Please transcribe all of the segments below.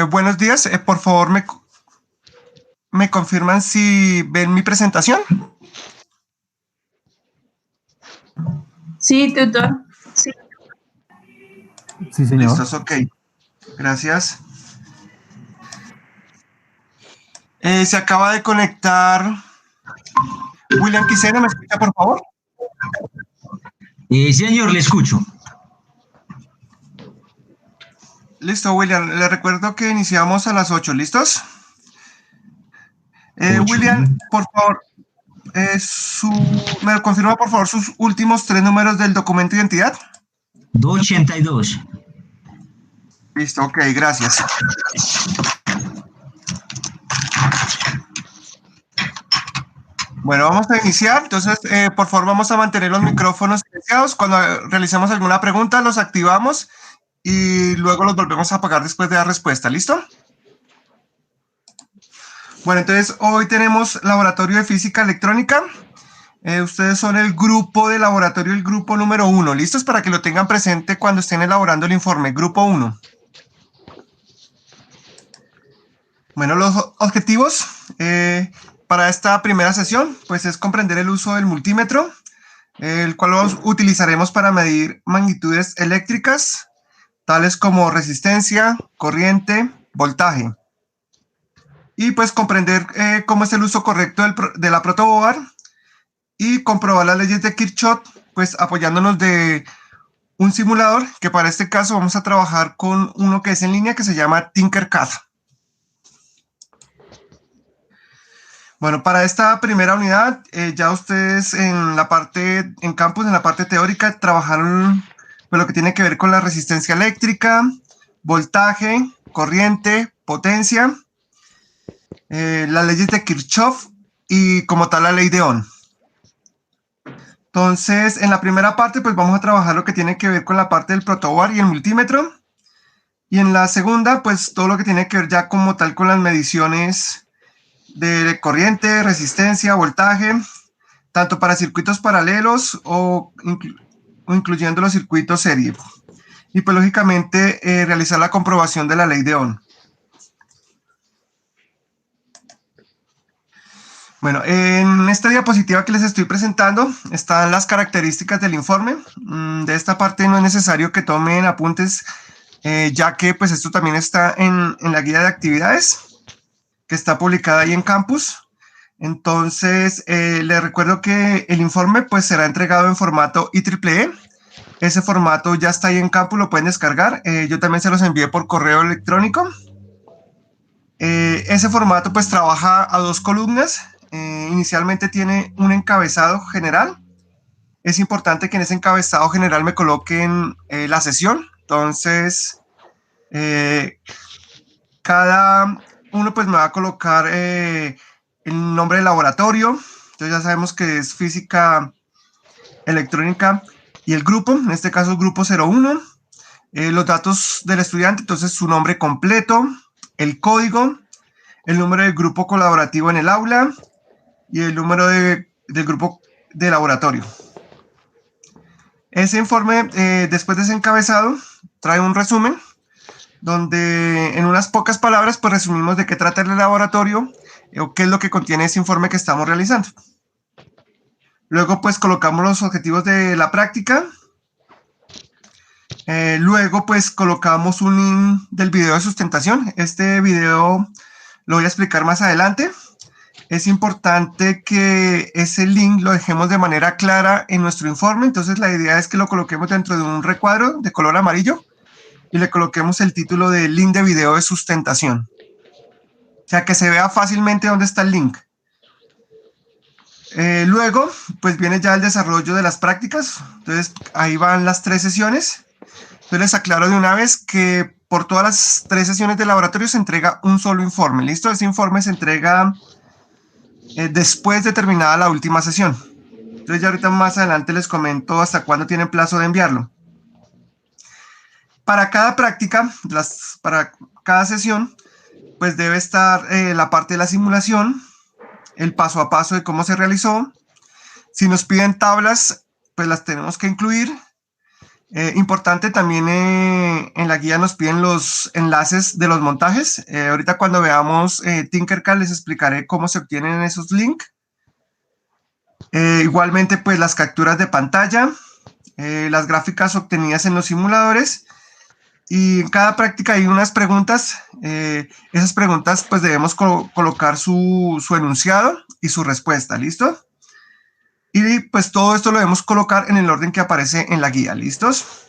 Buenos días, por favor, me confirman si ven mi presentación. Sí, tutor. Sí, señor. Listos, ok. Gracias. Se acaba de conectar William Quiseno, ¿me escucha, por favor? Señor, le escucho. Listo, William. Le recuerdo que iniciamos a las 8. ¿Listos? 8. William, por favor, ¿me confirma, por favor, sus últimos 3 números del documento de identidad? 282. Listo, ok, gracias. Bueno, vamos a iniciar. Entonces, por favor, vamos a mantener los micrófonos silenciados. Cuando realicemos alguna pregunta, los activamos y luego los volvemos a apagar después de la respuesta. ¿Listo? Bueno, entonces hoy tenemos laboratorio de física electrónica. Ustedes son el grupo de laboratorio, el grupo número 1. ¿Listos? Para que lo tengan presente cuando estén elaborando el informe. Grupo 1. Bueno, los objetivos para esta primera sesión, pues es comprender el uso del multímetro, el cual utilizaremos para medir magnitudes eléctricas, tales como resistencia, corriente, voltaje. Y pues comprender cómo es el uso correcto de la protoboard y comprobar las leyes de Kirchhoff, pues apoyándonos de un simulador, que para este caso vamos a trabajar con uno que es en línea, que se llama Tinkercad. Bueno, para esta primera unidad, ya ustedes en campus, en la parte teórica, trabajaron pues, lo que tiene que ver con la resistencia eléctrica, voltaje, corriente, potencia, las leyes de Kirchhoff y como tal la ley de Ohm. Entonces, en la primera parte, pues vamos a trabajar lo que tiene que ver con la parte del protoboard y el multímetro. Y en la segunda, pues todo lo que tiene que ver ya como tal con las mediciones de corriente, resistencia, voltaje, tanto para circuitos paralelos o incluyendo los circuitos serie. Y pues lógicamente realizar la comprobación de la ley de Ohm. Bueno, en esta diapositiva que les estoy presentando están las características del informe. De esta parte no es necesario que tomen apuntes, ya que pues esto también está en la guía de actividades que está publicada ahí en campus. Entonces, les recuerdo que el informe pues será entregado en formato IEEE. Ese formato ya está ahí en campus, lo pueden descargar. Yo también se los envié por correo electrónico. Ese formato pues trabaja a 2 columnas. Inicialmente tiene un encabezado general. Es importante que en ese encabezado general me coloquen la sesión. Entonces, cada uno pues me va a colocar el nombre del laboratorio. Entonces ya sabemos que es física electrónica y el grupo, en este caso el grupo 01. Los datos del estudiante, entonces su nombre completo, el código, el número del grupo colaborativo en el aula y el número del grupo de laboratorio. Ese informe, después de ese encabezado, trae un resumen donde en unas pocas palabras pues resumimos de qué trata el laboratorio o qué es lo que contiene ese informe que estamos realizando. Luego pues colocamos los objetivos de la práctica. Luego pues colocamos un link del video de sustentación. Este video lo voy a explicar más adelante. Es importante que ese link lo dejemos de manera clara en nuestro informe. Entonces la idea es que lo coloquemos dentro de un recuadro de color amarillo y le coloquemos el título de link de video de sustentación. O sea, que se vea fácilmente dónde está el link. Luego, pues viene ya el desarrollo de las prácticas. Entonces, ahí van las 3 sesiones. Entonces, les aclaro de una vez que por todas las 3 sesiones de laboratorio se entrega un solo informe. ¿Listo? Ese informe se entrega después de terminada la última sesión. Entonces, ya ahorita más adelante les comento hasta cuándo tienen plazo de enviarlo. Para cada práctica, para cada sesión, pues debe estar la parte de la simulación, el paso a paso de cómo se realizó. Si nos piden tablas, pues las tenemos que incluir. Importante también, en la guía nos piden los enlaces de los montajes. Ahorita cuando veamos Tinkercad les explicaré cómo se obtienen esos links. Igualmente, pues las capturas de pantalla, las gráficas obtenidas en los simuladores, y en cada práctica hay unas preguntas. Esas preguntas pues debemos colocar su enunciado y su respuesta, ¿listo? Y pues todo esto lo debemos colocar en el orden que aparece en la guía, ¿listos?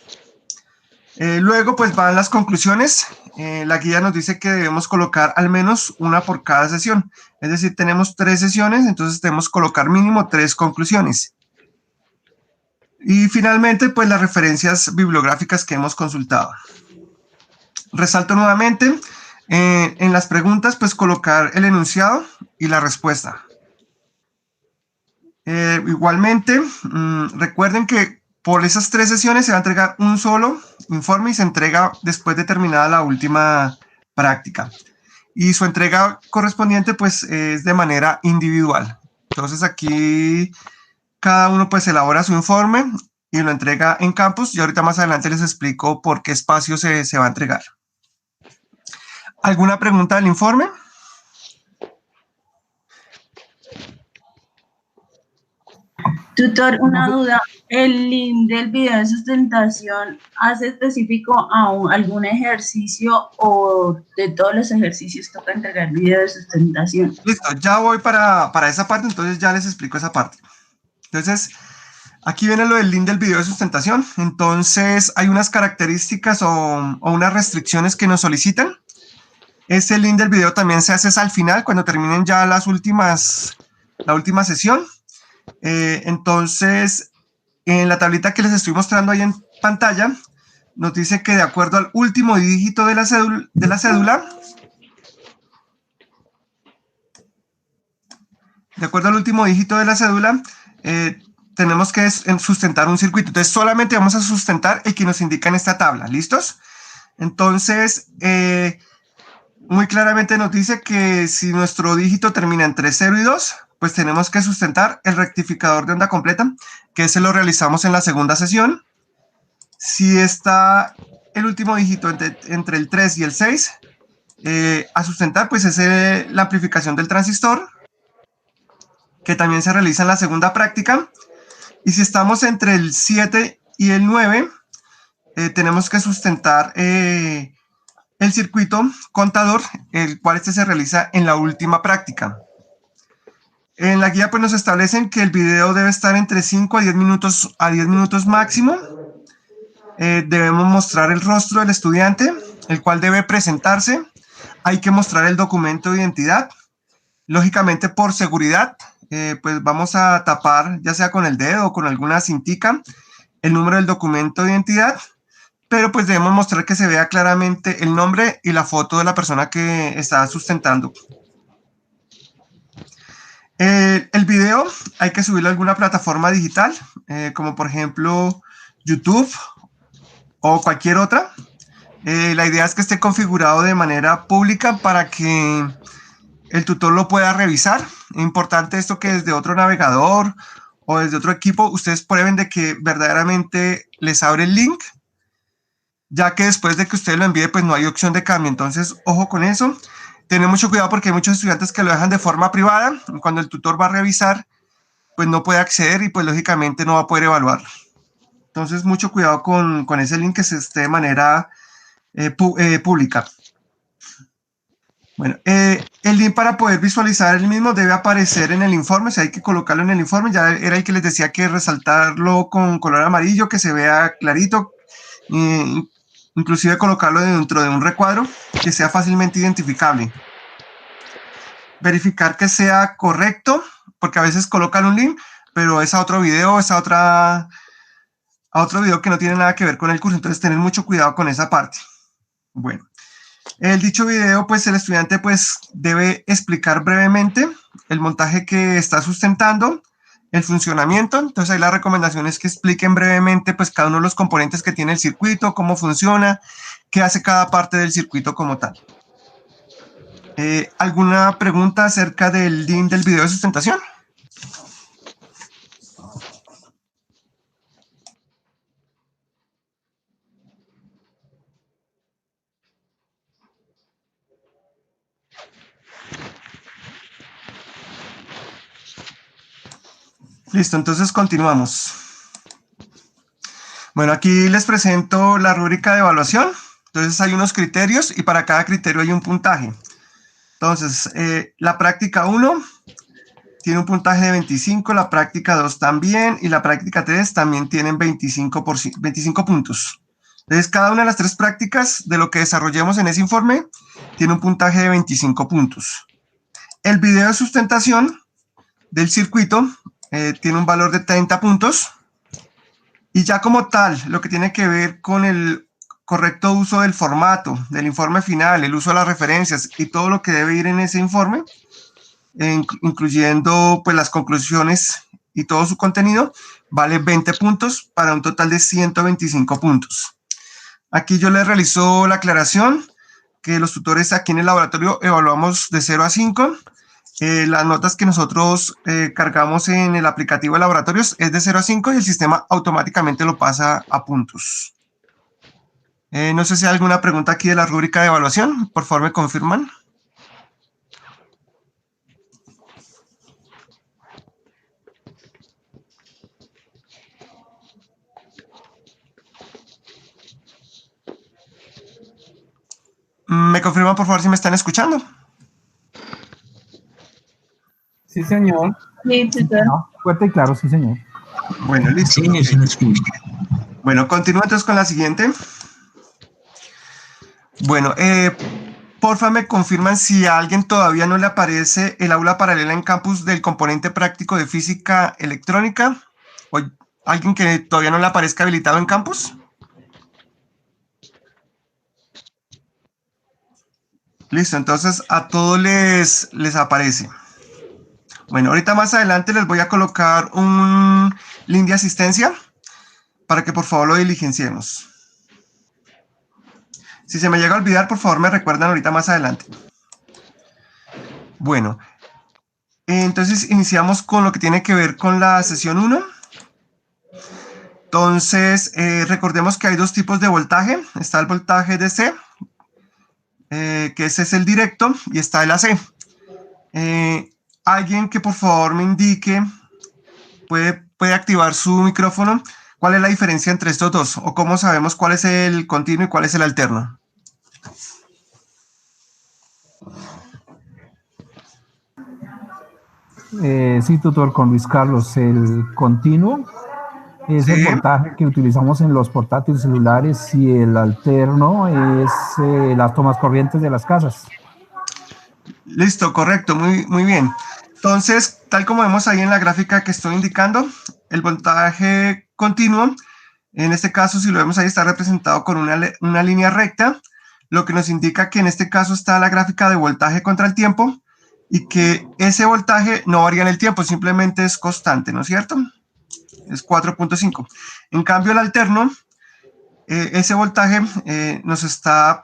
Luego pues van las conclusiones. La guía nos dice que debemos colocar al menos una por cada sesión. Es decir, tenemos 3 sesiones, entonces debemos colocar mínimo 3 conclusiones. Y finalmente pues las referencias bibliográficas que hemos consultado. Resalto nuevamente, en las preguntas pues colocar el enunciado y la respuesta. Igualmente, recuerden que por esas 3 sesiones se va a entregar un solo informe y se entrega después de terminada la última práctica. Y su entrega correspondiente pues es de manera individual. Entonces aquí cada uno pues elabora su informe y lo entrega en campus, y ahorita más adelante les explico por qué espacio se va a entregar. ¿Alguna pregunta del informe? Tutor, una duda. ¿El link del video de sustentación hace específico a algún ejercicio o de todos los ejercicios toca entregar video de sustentación? Listo, ya voy para esa parte, entonces ya les explico esa parte. Entonces, aquí viene lo del link del video de sustentación. Entonces, hay unas características o unas restricciones que nos solicitan. Ese link del video también se hace al final, cuando terminen ya la última sesión. Entonces, en la tablita que les estoy mostrando ahí en pantalla, nos dice que de acuerdo al último dígito de la cédula, tenemos que sustentar un circuito. Entonces, solamente vamos a sustentar el que nos indica en esta tabla. ¿Listos? Entonces, muy claramente nos dice que si nuestro dígito termina entre 0 y 2, pues tenemos que sustentar el rectificador de onda completa, que ese lo realizamos en la segunda sesión. Si está el último dígito entre el 3 y el 6, a sustentar pues es la amplificación del transistor, que también se realiza en la segunda práctica. Y si estamos entre el 7 y el 9, tenemos que sustentar el circuito contador, el cual se realiza en la última práctica. En la guía pues nos establecen que el video debe estar entre 5 a 10 minutos máximo. Debemos mostrar el rostro del estudiante, el cual debe presentarse. Hay que mostrar el documento de identidad. Lógicamente, por seguridad, pues vamos a tapar, ya sea con el dedo o con alguna cintica, el número del documento de identidad, pero pues debemos mostrar que se vea claramente el nombre y la foto de la persona que está sustentando. El video hay que subirlo a alguna plataforma digital, como por ejemplo YouTube o cualquier otra. La idea es que esté configurado de manera pública para que el tutor lo pueda revisar. Es importante esto, que desde otro navegador o desde otro equipo ustedes prueben de que verdaderamente les abre el link, ya que después de que usted lo envíe pues no hay opción de cambio. Entonces ojo con eso. Tener mucho cuidado porque hay muchos estudiantes que lo dejan de forma privada. Cuando el tutor va a revisar pues no puede acceder y pues lógicamente no va a poder evaluarlo. Entonces mucho cuidado con ese link, que se esté de manera pública. Bueno, el link para poder visualizar el mismo debe aparecer en el informe, o sea, hay que colocarlo en el informe. Ya era el que les decía que resaltarlo con color amarillo, que se vea clarito, inclusive colocarlo dentro de un recuadro que sea fácilmente identificable. Verificar que sea correcto, porque a veces colocan un link, pero es a otro video, a otro video que no tiene nada que ver con el curso. Entonces, tener mucho cuidado con esa parte. Bueno. El dicho video, pues el estudiante pues debe explicar brevemente el montaje que está sustentando, el funcionamiento. Entonces ahí la recomendación es que expliquen brevemente pues cada uno de los componentes que tiene el circuito, cómo funciona, qué hace cada parte del circuito como tal. ¿Alguna pregunta acerca del link del video de sustentación? Listo, entonces continuamos. Bueno, aquí les presento la rúbrica de evaluación. Entonces hay unos criterios y para cada criterio hay un puntaje. Entonces, la práctica 1 tiene un puntaje de 25, la práctica 2 también y la práctica 3 también tienen 25 puntos. Entonces, cada una de las 3 prácticas de lo que desarrollemos en ese informe tiene un puntaje de 25 puntos. El video de sustentación del circuito tiene un valor de 30 puntos. Y ya como tal, lo que tiene que ver con el correcto uso del formato, del informe final, el uso de las referencias y todo lo que debe ir en ese informe, incluyendo pues las conclusiones y todo su contenido, vale 20 puntos para un total de 125 puntos. Aquí yo les realizo la aclaración que los tutores aquí en el laboratorio evaluamos de 0 a 5. Las notas que nosotros cargamos en el aplicativo de laboratorios es de 0 a 5 y el sistema automáticamente lo pasa a puntos. No sé si hay alguna pregunta aquí de la rúbrica de evaluación. Por favor, me confirman. ¿Me confirman, por favor, si me están escuchando? Sí, señor. Sí, tutor. Fuerte y claro, sí, señor. Bueno, listo. Sí, se lo escucha. Bueno, continúo entonces con la siguiente. Bueno, porfa me confirman si a alguien todavía no le aparece el aula paralela en campus del componente práctico de física electrónica o alguien que todavía no le aparezca habilitado en campus. Listo, entonces a todos les aparece. Bueno, ahorita más adelante les voy a colocar un link de asistencia para que por favor lo diligenciemos. Si se me llega a olvidar, por favor me recuerdan ahorita más adelante. Bueno, entonces iniciamos con lo que tiene que ver con la sesión 1. Entonces, recordemos que hay dos tipos de voltaje. Está el voltaje DC, que ese es el directo, y está el AC. Alguien que por favor me indique, puede activar su micrófono. ¿Cuál es la diferencia entre estos dos? ¿O cómo sabemos cuál es el continuo y cuál es el alterno? Sí, tutor, con Luis Carlos, el continuo es el voltaje que utilizamos en los portátiles celulares y el alterno es las tomas corrientes de las casas. Listo, correcto, muy bien. Entonces, tal como vemos ahí en la gráfica que estoy indicando, el voltaje continuo, en este caso, si lo vemos ahí, está representado con una línea recta, lo que nos indica que en este caso está la gráfica de voltaje contra el tiempo y que ese voltaje no varía en el tiempo, simplemente es constante, ¿no es cierto? Es 4.5. En cambio, el alterno, ese voltaje nos está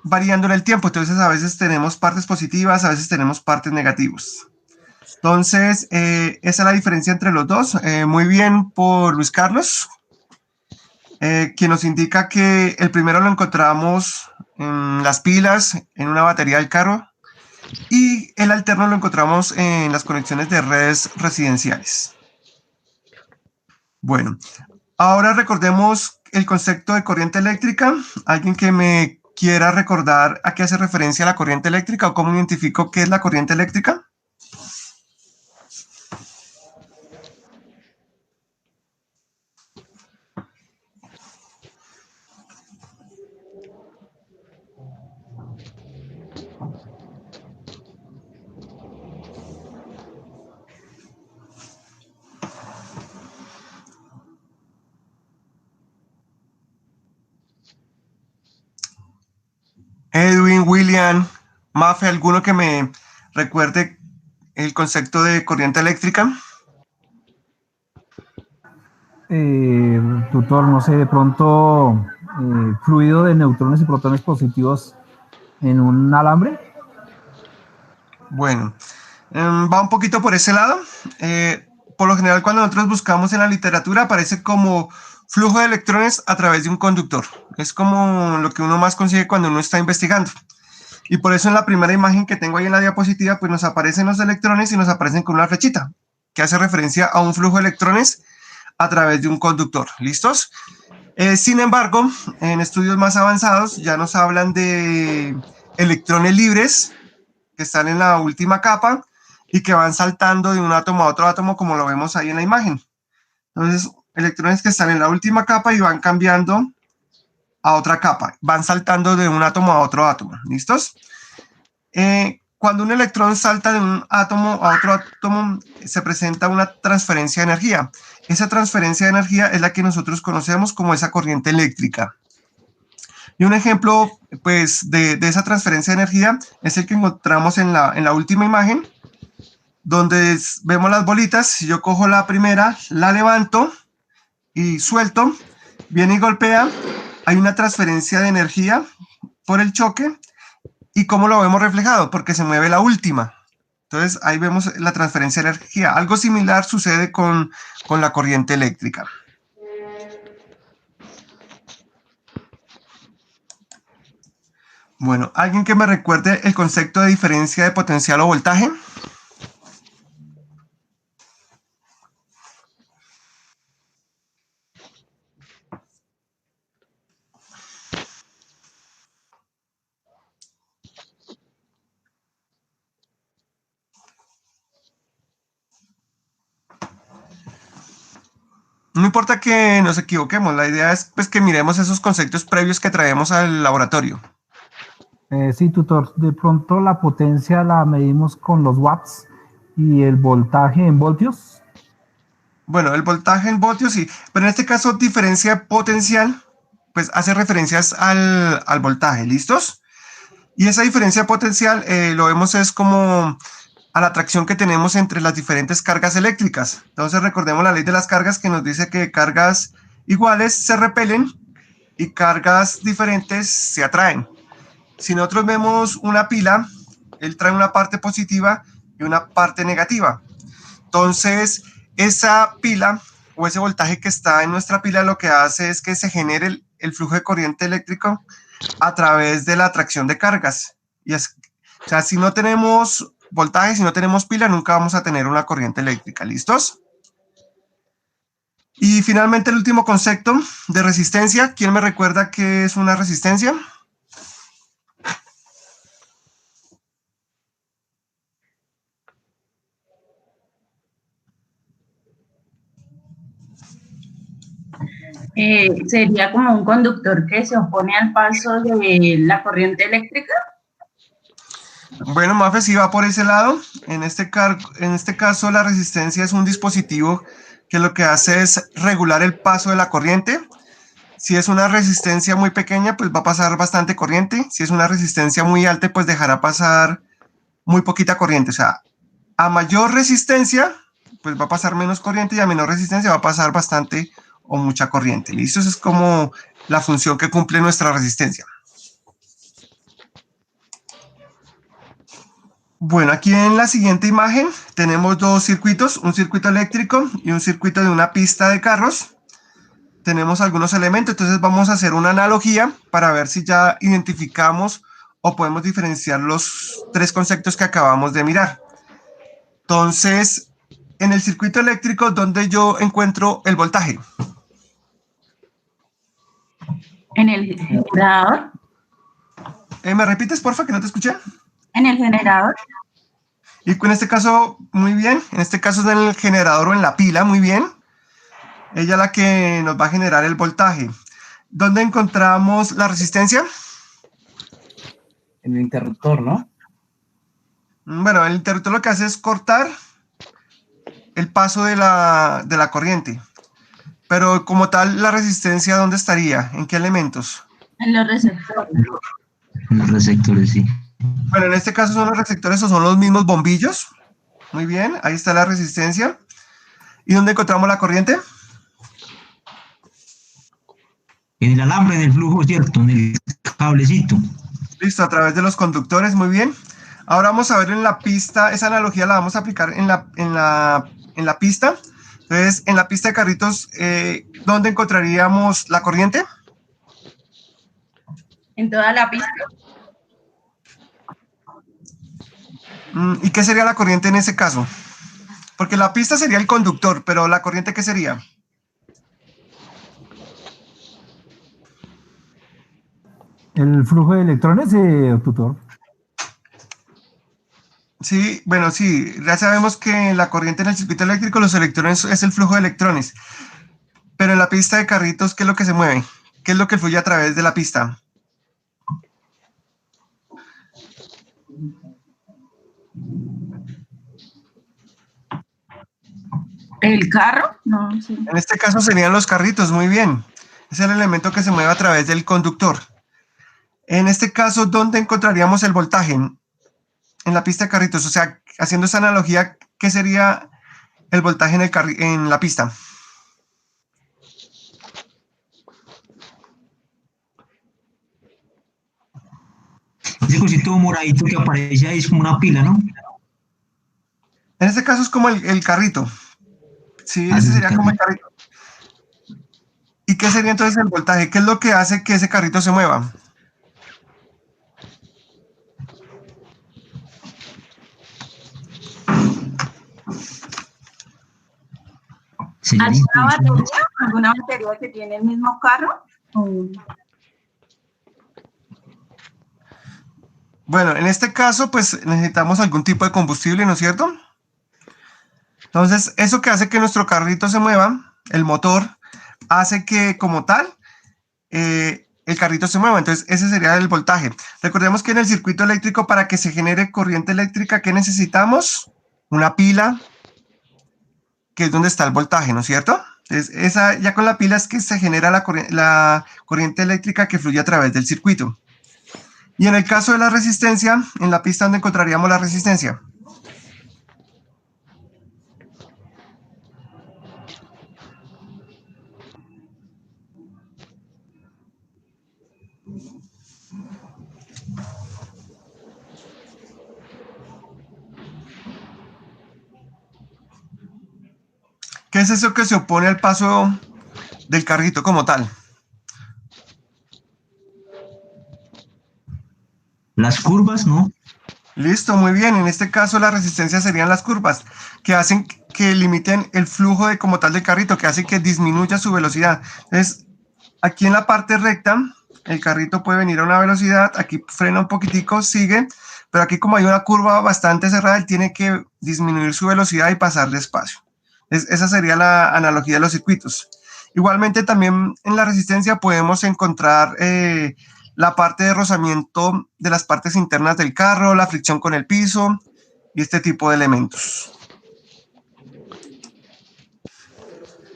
variando en el tiempo, entonces a veces tenemos partes positivas, a veces tenemos partes negativas. Entonces, esa es la diferencia entre los dos. Muy bien por Luis Carlos, que nos indica que el primero lo encontramos en las pilas, en una batería del carro, y el alterno lo encontramos en las conexiones de redes residenciales. Bueno, ahora recordemos el concepto de corriente eléctrica. ¿Alguien que me quiera recordar a qué hace referencia la corriente eléctrica o cómo identifico qué es la corriente eléctrica? Edwin, William, Mafe, ¿alguno que me recuerde el concepto de corriente eléctrica? Tutor, no sé, de pronto fluido de neutrones y protones positivos en un alambre. Bueno, va un poquito por ese lado. Por lo general, cuando nosotros buscamos en la literatura, aparece como flujo de electrones a través de un conductor. Es como lo que uno más consigue cuando uno está investigando. Y por eso en la primera imagen que tengo ahí en la diapositiva, pues nos aparecen los electrones y nos aparecen con una flechita. que hace referencia a un flujo de electrones a través de un conductor. ¿Listos? Sin embargo, en estudios más avanzados ya nos hablan de electrones libres que están en la última capa y que van saltando de un átomo a otro átomo, como lo vemos ahí en la imagen. Entonces, electrones que están en la última capa y van cambiando a otra capa, van saltando de un átomo a otro átomo. ¿Listos? Cuando un electrón salta de un átomo a otro átomo, se presenta una transferencia de energía. Esa transferencia de energía es la que nosotros conocemos como esa corriente eléctrica. Y un ejemplo, pues, de esa transferencia de energía es el que encontramos en la última imagen, donde vemos las bolitas. Si yo cojo la primera, la levanto y suelto, viene y golpea, hay una transferencia de energía por el choque. ¿Y cómo lo vemos reflejado? Porque se mueve la última. Entonces ahí vemos la transferencia de energía. Algo similar sucede con la corriente eléctrica. Bueno, ¿alguien que me recuerde el concepto de diferencia de potencial o voltaje? No importa que nos equivoquemos, la idea es pues que miremos esos conceptos previos que traemos al laboratorio. Sí, tutor, de pronto la potencia la medimos con los watts y el voltaje en voltios. Bueno, el voltaje en voltios sí, pero en este caso diferencia potencial, pues hace referencias al voltaje, ¿listos? Y esa diferencia potencial lo vemos es como a la atracción que tenemos entre las diferentes cargas eléctricas. Entonces recordemos la ley de las cargas que nos dice que cargas iguales se repelen y cargas diferentes se atraen. Si nosotros vemos una pila, él trae una parte positiva y una parte negativa. Entonces, esa pila o ese voltaje que está en nuestra pila lo que hace es que se genere el flujo de corriente eléctrico a través de la atracción de cargas. Y es, o sea, si no tenemos voltaje, si no tenemos pila, nunca vamos a tener una corriente eléctrica. ¿Listos? Y finalmente el último concepto de resistencia. ¿Quién me recuerda qué es una resistencia? Sería como un conductor que se opone al paso de la corriente eléctrica. Bueno, Mafe, sí va por ese lado. En este caso, la resistencia es un dispositivo que lo que hace es regular el paso de la corriente. Si es una resistencia muy pequeña, pues va a pasar bastante corriente. Si es una resistencia muy alta, pues dejará pasar muy poquita corriente. O sea, a mayor resistencia, pues va a pasar menos corriente y a menor resistencia va a pasar bastante o mucha corriente. ¿Listo? Esa es como la función que cumple nuestra resistencia. Bueno, aquí en la siguiente imagen tenemos dos circuitos, un circuito eléctrico y un circuito de una pista de carros. Tenemos algunos elementos, entonces vamos a hacer una analogía para ver si ya identificamos o podemos diferenciar los tres conceptos que acabamos de mirar. Entonces, en el circuito eléctrico, ¿dónde yo encuentro el voltaje? En el generador. ¿Me repites, porfa, que no te escuché? En el generador. Y en este caso, muy bien. En este caso es en el generador o en la pila, muy bien. Ella es la que nos va a generar el voltaje. ¿Dónde encontramos la resistencia? En el interruptor, ¿no? Bueno, el interruptor lo que hace es cortar el paso de la corriente. Pero como tal, la resistencia, ¿dónde estaría? ¿En qué elementos? En los receptores. Los receptores, sí. Bueno, en este caso son los receptores o son los mismos bombillos. Muy bien, ahí está la resistencia. ¿Y dónde encontramos la corriente? En el alambre del flujo, ¿cierto? En el cablecito. Listo, a través de los conductores, muy bien. Ahora vamos a ver en la pista, esa analogía la vamos a aplicar en la pista. Entonces, en la pista de carritos, ¿dónde encontraríamos la corriente? En toda la pista. ¿Y qué sería la corriente en ese caso? Porque la pista sería el conductor, pero la corriente, ¿qué sería? El flujo de electrones, tutor. Sí, bueno, sí, ya sabemos que en la corriente en el circuito eléctrico los electrones es el flujo de electrones, pero en la pista de carritos, ¿qué es lo que se mueve? ¿Qué es lo que fluye a través de la pista? ¿El carro? No, sí. En este caso serían los carritos, muy bien. Es el elemento que se mueve a través del conductor. En este caso, ¿dónde encontraríamos el voltaje? En la pista de carritos, o sea, haciendo esa analogía, ¿qué sería el voltaje en la pista? Ese cosito moradito que aparece ahí es como una pila, ¿no? En este caso es como el carrito. Sí, Ah, ese ese es el sería como el carrito. carrito. ¿Y qué sería entonces el voltaje? ¿Qué es lo que hace que ese carrito se mueva? Sería el ¿Alguna impulso. batería? ¿Alguna batería que tiene el mismo carro? ¿O Bueno, en este caso, pues necesitamos algún tipo de combustible, ¿no es cierto? Entonces, eso que hace que nuestro carrito se mueva, el motor, hace que como tal, el carrito se mueva. Entonces, ese sería el voltaje. Recordemos que en el circuito eléctrico, para que se genere corriente eléctrica, ¿qué necesitamos? Una pila, que es donde está el voltaje, ¿no es cierto? Entonces, ya con la pila es que se genera la corriente eléctrica que fluye a través del circuito. Y en el caso de la resistencia, en la pista, ¿dónde encontraríamos la resistencia? ¿Qué es eso que se opone al paso del carrito como tal? Las curvas, ¿no? Listo, muy bien. En este caso la resistencia serían las curvas, que hacen que limiten el flujo de como tal del carrito, que hace que disminuya su velocidad. Entonces, aquí en la parte recta, el carrito puede venir a una velocidad, aquí frena un poquitico, sigue, pero aquí como hay una curva bastante cerrada, él tiene que disminuir su velocidad y pasar despacio. Esa sería la analogía de los circuitos. Igualmente también en la resistencia podemos encontrar la parte de rozamiento de las partes internas del carro, la fricción con el piso y este tipo de elementos.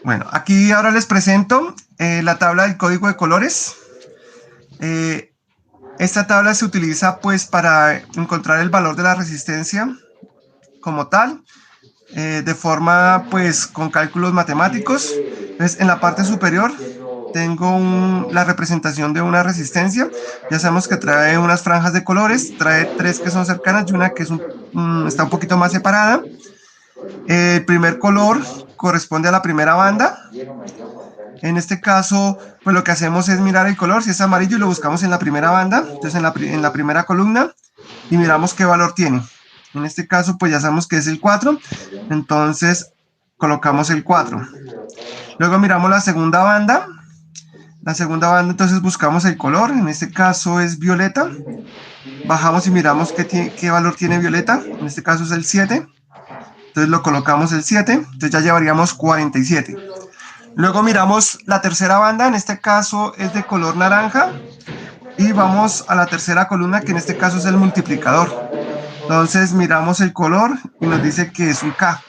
Bueno, aquí ahora les presento la tabla del código de colores. Esta tabla se utiliza pues para encontrar el valor de la resistencia como tal, de forma pues con cálculos matemáticos. Entonces en la parte superior tengo la representación de una resistencia. Ya sabemos que trae unas franjas de colores, trae 3 que son cercanas y una que está un poquito más separada. El primer color corresponde a la primera banda. En este caso, pues lo que hacemos es mirar el color, si es amarillo, lo buscamos en la primera banda, entonces en la primera columna, y miramos qué valor tiene. En este caso, pues ya sabemos que es el 4, entonces colocamos el 4. Luego miramos la segunda banda. La segunda banda, entonces buscamos el color, en este caso es violeta. Bajamos y miramos qué valor tiene violeta, en este caso es el 7. Entonces lo colocamos el 7, entonces ya llevaríamos 47. Luego miramos la tercera banda, en este caso es de color naranja, y vamos a la tercera columna, que en este caso es el multiplicador. Entonces miramos el color y nos dice que es un K.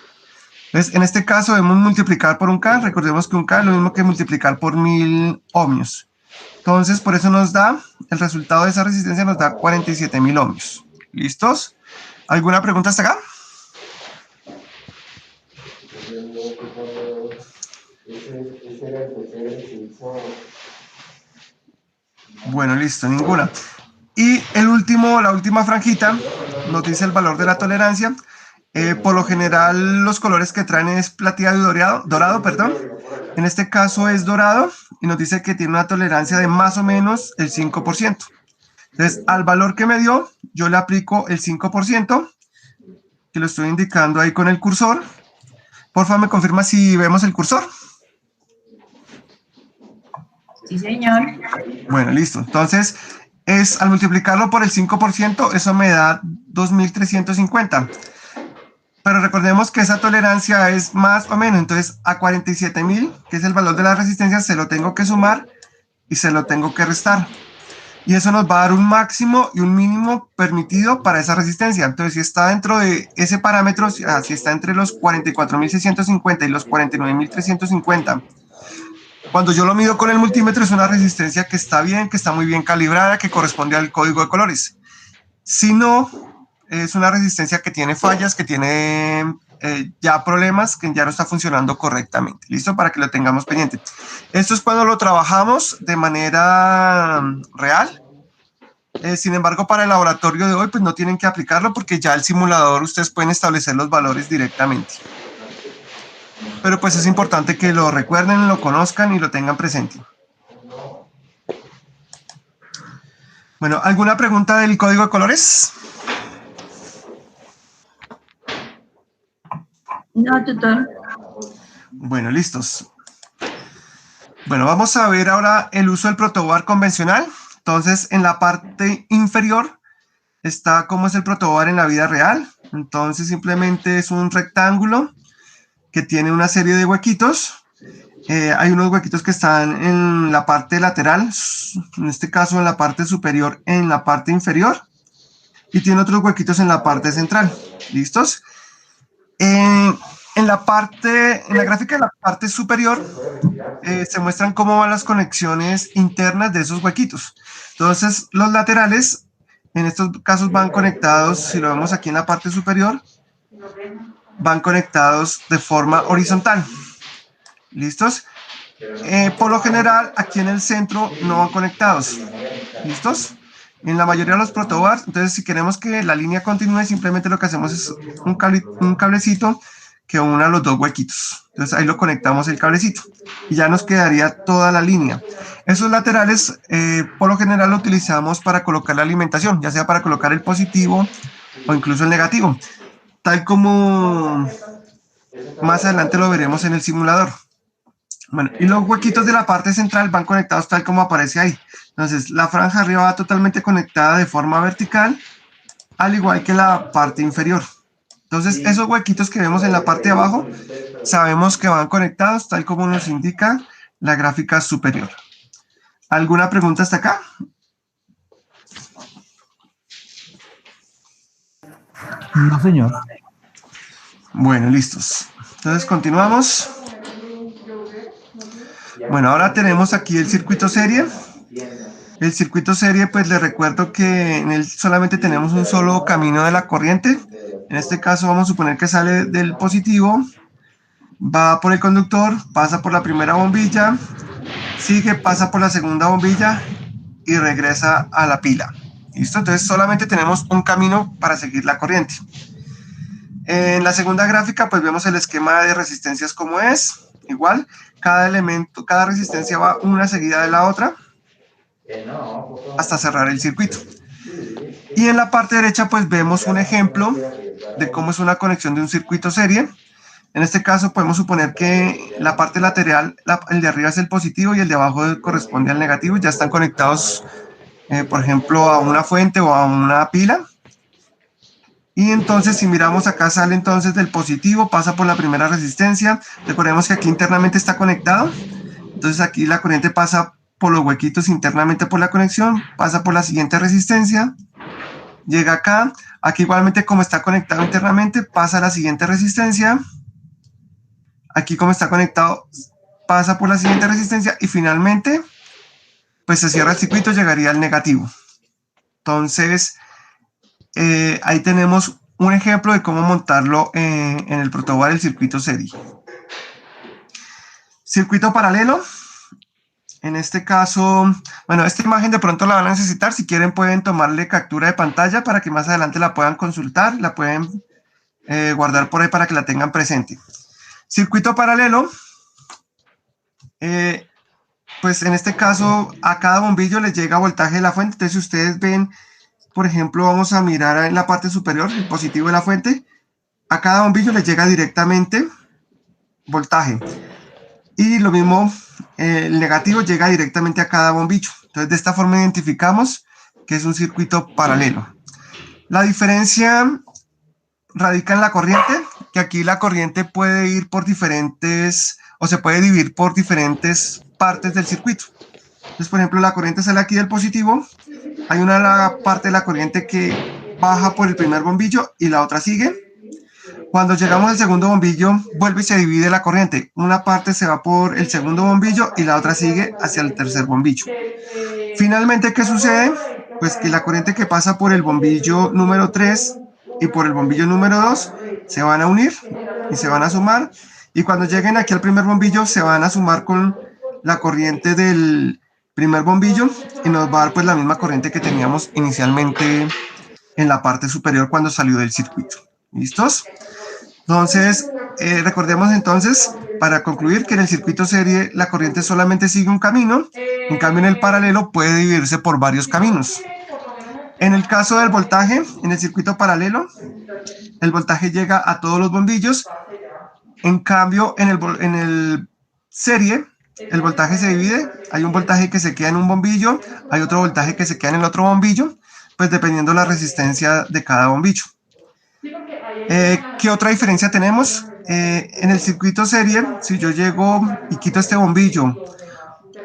Entonces, en este caso debemos multiplicar por un K. Recordemos que un K es lo mismo que multiplicar por 1000 ohmios. Entonces, por eso nos da, el resultado de esa resistencia nos da 47.000 ohmios. ¿Listos? ¿Alguna pregunta hasta acá? Bueno, listo, ninguna. Y la última franjita nos dice el valor de la tolerancia. Por lo general, los colores que traen es plateado y dorado, perdón. En este caso es dorado y nos dice que tiene una tolerancia de más o menos el 5%. Entonces, al valor que me dio, yo le aplico el 5%, que lo estoy indicando ahí con el cursor, Porfa, me confirma si vemos el cursor. Sí, señor. Bueno, listo. Entonces, al multiplicarlo por el 5%, eso me da 2.350. Pero recordemos que esa tolerancia es más o menos. Entonces, a 47.000, que es el valor de la resistencia, se lo tengo que sumar y se lo tengo que restar. Y eso nos va a dar un máximo y un mínimo permitido para esa resistencia. Entonces, si está dentro de ese parámetro, si está entre los 44.650 y los 49.350, cuando yo lo mido con el multímetro, es una resistencia que está bien, que está muy bien calibrada, que corresponde al código de colores. Si no, es una resistencia que tiene fallas, que tiene ya problemas, que ya no está funcionando correctamente. ¿Listo? Para que lo tengamos pendiente. Esto es cuando lo trabajamos de manera real. Sin embargo, para el laboratorio de hoy, pues no tienen que aplicarlo porque ya el simulador ustedes pueden establecer los valores directamente. Pero pues es importante que lo recuerden, lo conozcan y lo tengan presente. Bueno, ¿alguna pregunta del código de colores? No, tutor. Bueno, listos. Bueno, vamos a ver ahora el uso del protoboard convencional. Entonces, en la parte inferior está cómo es el protoboard en la vida real. Entonces, simplemente es un rectángulo que tiene una serie de huequitos. Hay unos huequitos que están en la parte lateral, en este caso en la parte superior, en la parte inferior, y tiene otros huequitos en la parte central. ¿Listos? En la gráfica de la parte superior se muestran cómo van las conexiones internas de esos huequitos. Entonces, los laterales, en estos casos, van conectados, si lo vemos aquí en la parte superior, van conectados de forma horizontal. ¿Listos? Por lo general, aquí en el centro no van conectados. ¿Listos? En la mayoría de los protoboards, entonces si queremos que la línea continúe, simplemente lo que hacemos es un cablecito que una los dos huequitos. Entonces ahí lo conectamos el cablecito y ya nos quedaría toda la línea. Esos laterales, por lo general, lo utilizamos para colocar la alimentación, ya sea para colocar el positivo o incluso el negativo, tal como más adelante lo veremos en el simulador. Bueno, y los huequitos de la parte central van conectados tal como aparece ahí. Entonces, la franja arriba va totalmente conectada de forma vertical, al igual que la parte inferior. Entonces, esos huequitos que vemos en la parte de abajo, sabemos que van conectados tal como nos indica la gráfica superior. ¿Alguna pregunta hasta acá? No, señor. Bueno, listos. Entonces, continuamos. Bueno, ahora tenemos aquí el circuito serie. El circuito serie, pues les recuerdo que en él solamente tenemos un solo camino de la corriente. En este caso vamos a suponer que sale del positivo, va por el conductor, pasa por la primera bombilla, sigue, pasa por la segunda bombilla y regresa a la pila. ¿Listo? Entonces solamente tenemos un camino para seguir la corriente. En la segunda gráfica, pues vemos el esquema de resistencias como es. Igual, cada elemento, cada resistencia va una seguida de la otra hasta cerrar el circuito. Y en la parte derecha pues vemos un ejemplo de cómo es una conexión de un circuito serie. En este caso podemos suponer que la parte lateral, el de arriba es el positivo y el de abajo corresponde al negativo. Ya están conectados, por ejemplo, a una fuente o a una pila. Y entonces si miramos acá sale entonces del positivo, pasa por la primera resistencia. Recordemos que aquí internamente está conectado. Entonces aquí la corriente pasa por los huequitos internamente por la conexión, pasa por la siguiente resistencia, llega acá, aquí igualmente como está conectado internamente, pasa a la siguiente resistencia, aquí como está conectado, pasa por la siguiente resistencia y finalmente, pues se cierra el circuito, llegaría al negativo. Entonces, ahí tenemos un ejemplo de cómo montarlo en el protoboard del circuito serie. Circuito paralelo. En este caso, bueno, esta imagen de pronto la van a necesitar. Si quieren pueden tomarle captura de pantalla para que más adelante la puedan consultar, la pueden guardar por ahí para que la tengan presente. Circuito paralelo, pues en este caso a cada bombillo les llega voltaje de la fuente. Entonces si ustedes ven, por ejemplo, vamos a mirar en la parte superior, el positivo de la fuente, a cada bombillo les llega directamente voltaje. Y lo mismo, el negativo llega directamente a cada bombillo. Entonces, de esta forma identificamos que es un circuito paralelo. La diferencia radica en la corriente, que aquí la corriente puede ir por diferentes, o se puede dividir por diferentes partes del circuito. Entonces, por ejemplo, la corriente sale aquí del positivo, hay una parte de la corriente que baja por el primer bombillo y la otra sigue. Cuando llegamos al segundo bombillo, vuelve y se divide la corriente. Una parte se va por el segundo bombillo y la otra sigue hacia el tercer bombillo. Finalmente, ¿qué sucede? Pues que la corriente que pasa por el bombillo número 3 y por el bombillo número 2 se van a unir y se van a sumar. Y cuando lleguen aquí al primer bombillo, se van a sumar con la corriente del primer bombillo y nos va a dar pues la misma corriente que teníamos inicialmente en la parte superior cuando salió del circuito. ¿Listos? Entonces, recordemos entonces, para concluir, que en el circuito serie la corriente solamente sigue un camino, en cambio en el paralelo puede dividirse por varios caminos. En el caso del voltaje, en el circuito paralelo, el voltaje llega a todos los bombillos, en cambio en el serie, el voltaje se divide, hay un voltaje que se queda en un bombillo, hay otro voltaje que se queda en el otro bombillo, pues dependiendo de la resistencia de cada bombillo. ¿Qué otra diferencia tenemos? En el circuito serie, si yo llego y quito este bombillo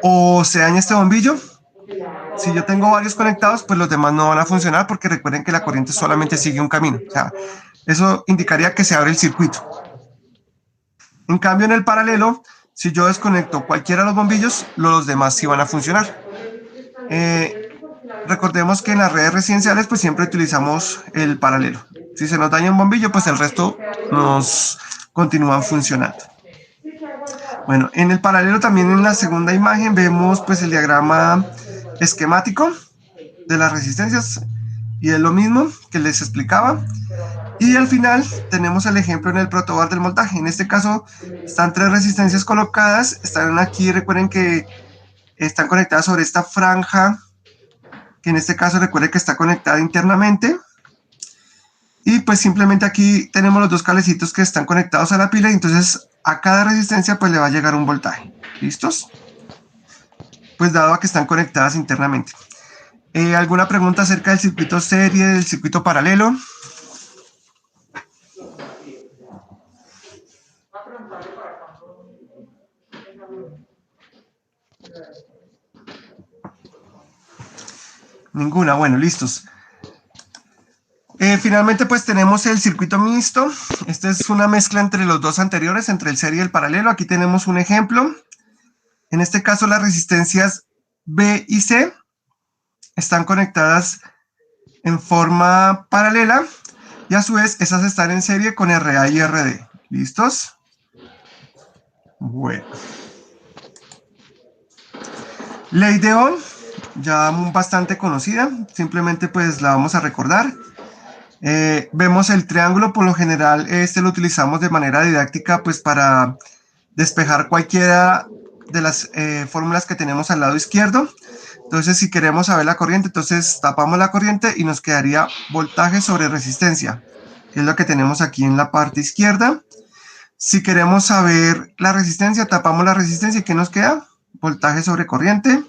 o se daña este bombillo, si yo tengo varios conectados, pues los demás no van a funcionar porque recuerden que la corriente solamente sigue un camino. O sea, eso indicaría que se abre el circuito. En cambio, en el paralelo, si yo desconecto cualquiera de los bombillos, los demás sí van a funcionar. Recordemos que en las redes residenciales pues siempre utilizamos el paralelo. Si se nos daña un bombillo, pues el resto nos continúan funcionando. Bueno, en el paralelo también en la segunda imagen vemos pues el diagrama esquemático de las resistencias y es lo mismo que les explicaba. Y al final tenemos el ejemplo en el protobar del voltaje. En este caso están 3 resistencias colocadas, están aquí, recuerden que están conectadas sobre esta franja, que en este caso recuerden que está conectada internamente. Y pues simplemente aquí tenemos los 2 cablecitos que están conectados a la pila y entonces a cada resistencia pues le va a llegar un voltaje. ¿Listos? Pues dado a que están conectadas internamente. ¿Alguna pregunta acerca del circuito serie, del circuito paralelo? Ninguna, bueno, listos. Finalmente pues tenemos el circuito mixto. Esta es una mezcla entre los 2 anteriores, entre el serie y el paralelo. Aquí tenemos un ejemplo. En este caso las resistencias B y C están conectadas en forma paralela y a su vez esas están en serie con RA y RD. ¿Listos? Bueno. Ley de Ohm, ya bastante conocida, simplemente pues la vamos a recordar. Vemos el triángulo, por lo general este lo utilizamos de manera didáctica pues para despejar cualquiera de las fórmulas que tenemos al lado izquierdo. Entonces si queremos saber la corriente, entonces tapamos la corriente y nos quedaría voltaje sobre resistencia, que es lo que tenemos aquí en la parte izquierda. Si queremos saber la resistencia, tapamos la resistencia y ¿qué nos queda? Voltaje sobre corriente,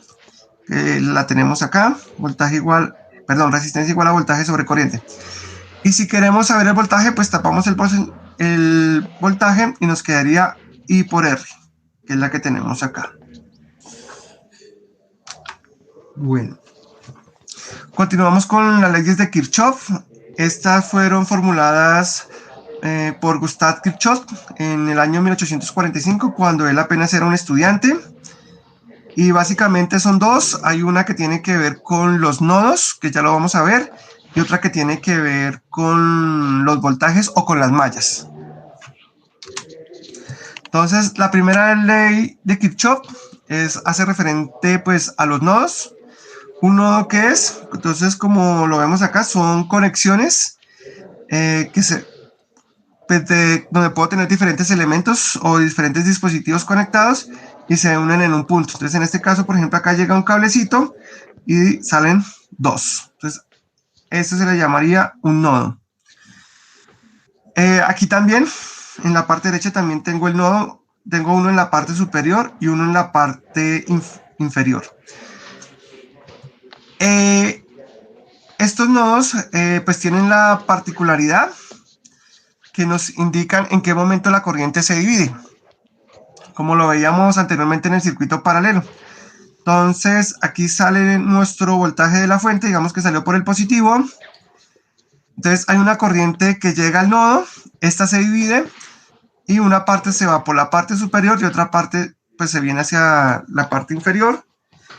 la tenemos acá, resistencia igual a voltaje sobre corriente. Y si queremos saber el voltaje, pues tapamos el voltaje y nos quedaría I por R, que es la que tenemos acá. Bueno. Continuamos con las leyes de Kirchhoff. Estas fueron formuladas por Gustav Kirchhoff en el año 1845, cuando él apenas era un estudiante. Y básicamente son 2. Hay una que tiene que ver con los nodos, que ya lo vamos a ver, y otra que tiene que ver con los voltajes o con las mallas. Entonces, la primera ley de Kirchhoff hace referente pues a los nodos. Un nodo que es, entonces como lo vemos acá, son conexiones donde puedo tener diferentes elementos o diferentes dispositivos conectados y se unen en un punto. Entonces, en este caso, por ejemplo, acá llega un cablecito y salen 2. Entonces, esto se le llamaría un nodo. Aquí también, en la parte derecha también tengo el nodo tengo uno en la parte superior y uno en la parte inferior. Estos nodos pues tienen la particularidad que nos indican en qué momento la corriente se divide, como lo veíamos anteriormente en el circuito paralelo. Entonces aquí sale nuestro voltaje de la fuente, digamos que salió por el positivo. Entonces hay una corriente que llega al nodo, esta se divide y una parte se va por la parte superior y otra parte pues se viene hacia la parte inferior.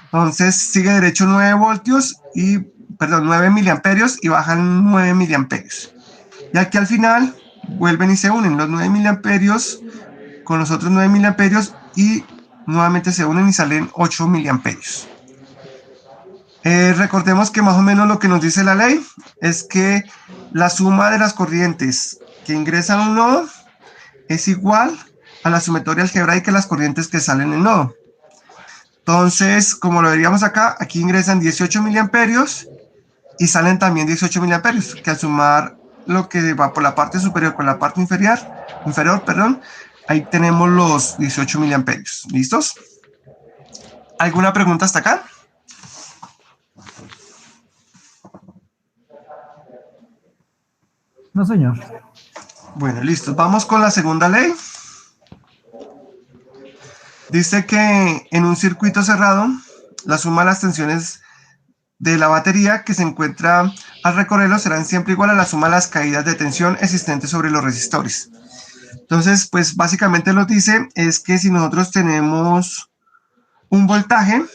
Entonces sigue derecho 9 voltios y, perdón, 9 miliamperios y bajan 9 miliamperios. Y aquí al final vuelven y se unen los 9 miliamperios con los otros 9 miliamperios y nuevamente se unen y salen 8 miliamperios. Recordemos que más o menos lo que nos dice la ley es que la suma de las corrientes que ingresan a un nodo es igual a la sumatoria algebraica de las corrientes que salen del nodo. Entonces, como lo veríamos acá, aquí ingresan 18 miliamperios y salen también 18 miliamperios, que al sumar lo que va por la parte superior con la parte inferior, ahí tenemos los 18 miliamperios. ¿Listos? ¿Alguna pregunta hasta acá? No, señor. Bueno, listo. Vamos con la segunda ley. Dice que en un circuito cerrado, la suma de las tensiones de la batería que se encuentra al recorrerlo serán siempre igual a la suma de las caídas de tensión existentes sobre los resistores. Entonces, pues básicamente lo que dice es que si nosotros tenemos un voltaje,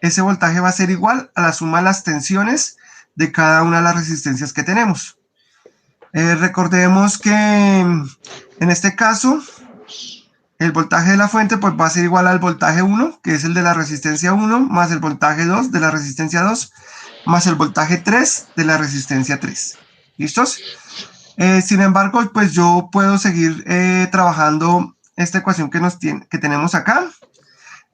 ese voltaje va a ser igual a la suma de las tensiones de cada una de las resistencias que tenemos. Recordemos que en este caso el voltaje de la fuente pues va a ser igual al voltaje 1, que es el de la resistencia 1, más el voltaje 2 de la resistencia 2, más el voltaje 3 de la resistencia 3. ¿Listos? Sin embargo, pues yo puedo seguir trabajando esta ecuación que tenemos acá.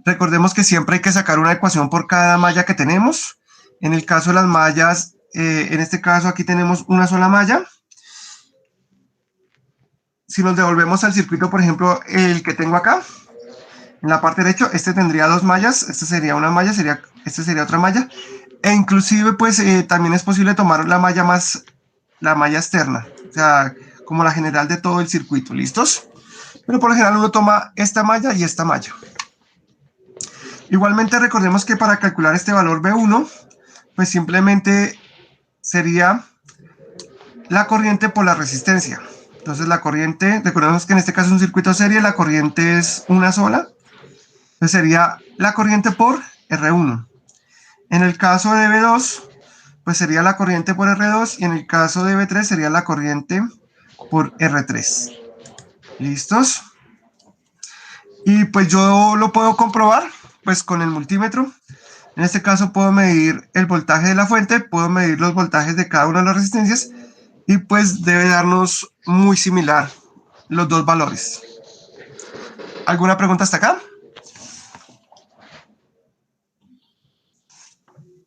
Recordemos que siempre hay que sacar una ecuación por cada malla que tenemos. En el caso de las mallas, en este caso aquí tenemos una sola malla. Si nos devolvemos al circuito, por ejemplo, el que tengo acá, en la parte derecha, este tendría dos mallas, esta sería una malla, esta sería otra malla, e inclusive pues también es posible tomar la malla externa, o sea, como la general de todo el circuito, ¿listos? Pero por lo general uno toma esta malla y esta malla. Igualmente recordemos que para calcular este valor B1, pues simplemente sería la corriente por la resistencia. Entonces la corriente, recordemos que en este caso es un circuito serie, la corriente es una sola. Entonces sería la corriente por R1. En el caso de B2, pues sería la corriente por R2 y en el caso de B3 sería la corriente por R3. ¿Listos? Y pues yo lo puedo comprobar pues con el multímetro. En este caso puedo medir el voltaje de la fuente, puedo medir los voltajes de cada una de las resistencias y pues debe darnos muy similar los dos valores. ¿Alguna pregunta hasta acá?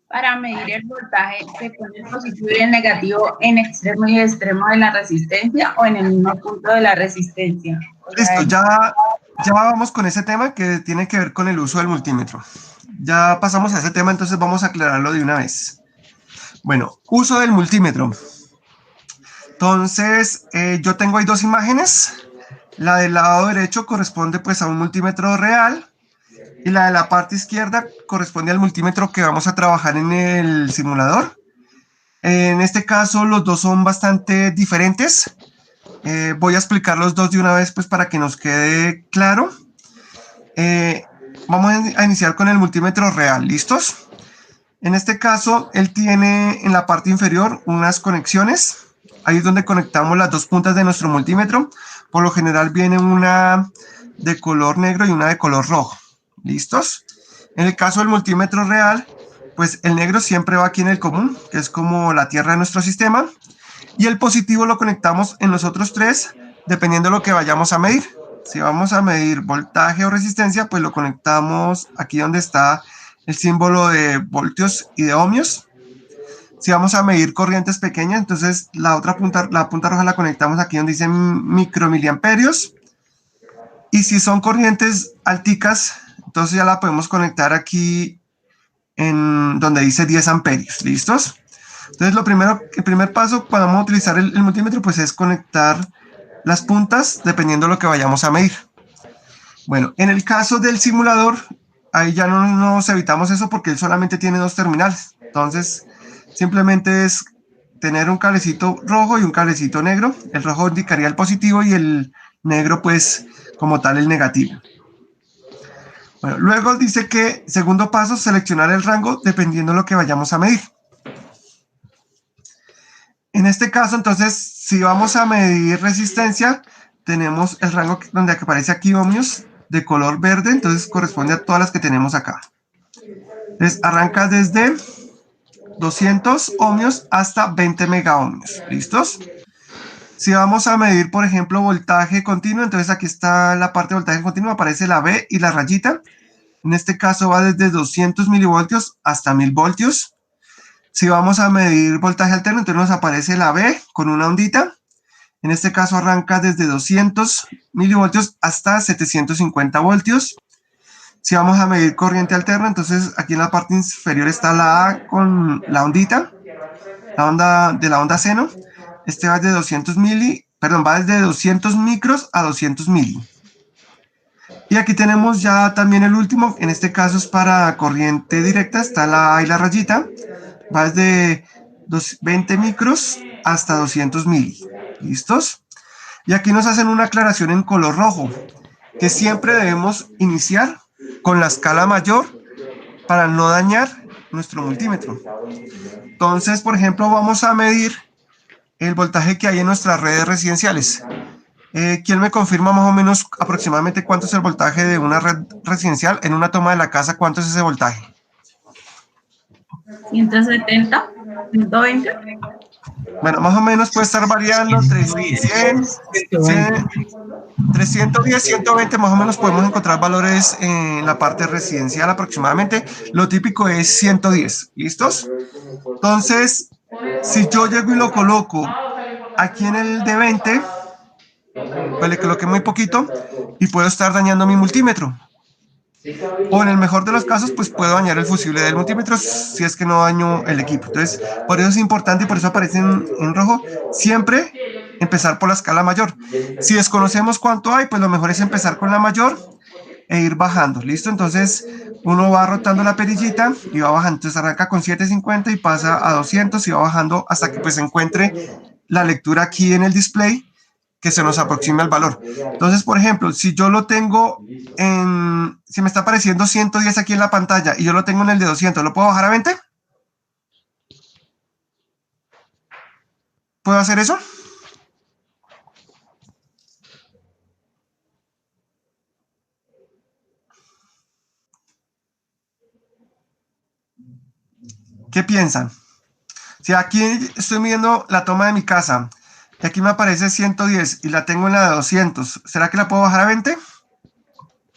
Para medir el voltaje, ¿se pone el positivo y el negativo en extremo y extremo de la resistencia o en el mismo punto de la resistencia? Listo, ya vamos con ese tema que tiene que ver con el uso del multímetro. Ya pasamos a ese tema, entonces vamos a aclararlo de una vez. Bueno, uso del multímetro. Entonces, yo tengo ahí dos imágenes. La del lado derecho corresponde pues a un multímetro real y la de la parte izquierda corresponde al multímetro que vamos a trabajar en el simulador. En este caso, los dos son bastante diferentes. Voy a explicar los dos de una vez pues para que nos quede claro. Vamos a iniciar con el multímetro real. ¿Listos? En este caso, él tiene en la parte inferior unas conexiones. Ahí es donde conectamos las dos puntas de nuestro multímetro. Por lo general viene una de color negro y una de color rojo. ¿Listos? En el caso del multímetro real, pues el negro siempre va aquí en el común, que es como la tierra de nuestro sistema. Y el positivo lo conectamos en los otros tres, dependiendo de lo que vayamos a medir. Si vamos a medir voltaje o resistencia, pues lo conectamos aquí donde está el símbolo de voltios y de ohmios. Si vamos a medir corrientes pequeñas, entonces la punta roja la conectamos aquí donde dice micromiliamperios. Y si son corrientes alticas, entonces ya la podemos conectar aquí en donde dice 10 amperios. ¿Listos? Entonces el primer paso cuando vamos a utilizar el multímetro pues es conectar las puntas dependiendo de lo que vayamos a medir. Bueno, en el caso del simulador, ahí ya no nos evitamos eso porque él solamente tiene 2 terminales. Entonces, simplemente es tener un cablecito rojo y un cablecito negro. El rojo indicaría el positivo y el negro, pues, como tal, el negativo. Bueno, luego dice que, segundo paso, seleccionar el rango dependiendo de lo que vayamos a medir. En este caso, entonces, si vamos a medir resistencia, tenemos el rango donde aparece aquí ohmios de color verde, entonces corresponde a todas las que tenemos acá. Entonces, arranca desde 200 ohmios hasta 20 megaohmios. ¿Listos? Si vamos a medir, por ejemplo, voltaje continuo, entonces aquí está la parte de voltaje continuo, aparece la B y la rayita. En este caso va desde 200 milivoltios hasta 1000 voltios. Si vamos a medir voltaje alterno, entonces nos aparece la B con una ondita. En este caso arranca desde 200 milivoltios hasta 750 voltios. Si vamos a medir corriente alterna, entonces aquí en la parte inferior está la A con la ondita, la onda de la onda seno. Este va desde 200 micros a 200 mili. Y aquí tenemos ya también el último, en este caso es para corriente directa, está la A y la rayita, va desde 20 micros hasta 200 mili. ¿Listos? Y aquí nos hacen una aclaración en color rojo, que siempre debemos iniciar con la escala mayor para no dañar nuestro multímetro. Entonces, por ejemplo, vamos a medir el voltaje que hay en nuestras redes residenciales. ¿Quién me confirma más o menos aproximadamente cuánto es el voltaje de una red residencial? En una toma de la casa, ¿cuánto es ese voltaje? 170, 120. Bueno, más o menos puede estar variando entre 100, 310, 120, más o menos podemos encontrar valores en la parte residencial aproximadamente. Lo típico es 110, ¿listos? Entonces, si yo llego y lo coloco aquí en el de 20, pues le coloqué muy poquito y puedo estar dañando mi multímetro. O en el mejor de los casos, pues puedo dañar el fusible del multímetro si es que no daño el equipo. Entonces, por eso es importante y por eso aparece en rojo, siempre empezar por la escala mayor. Si desconocemos cuánto hay, pues lo mejor es empezar con la mayor e ir bajando. ¿Listo? Entonces, uno va rotando la perillita y va bajando. Entonces, arranca con 750 y pasa a 200 y va bajando hasta que pues encuentre la lectura aquí en el display que se nos aproxime al valor. Entonces, por ejemplo, si yo lo tengo si me está apareciendo 110 aquí en la pantalla y yo lo tengo en el de 200, ¿lo puedo bajar a 20? ¿Puedo hacer eso? ¿Qué piensan? Si aquí estoy midiendo la toma de mi casa y aquí me aparece 110 y la tengo en la de 200, ¿será que la puedo bajar a 20?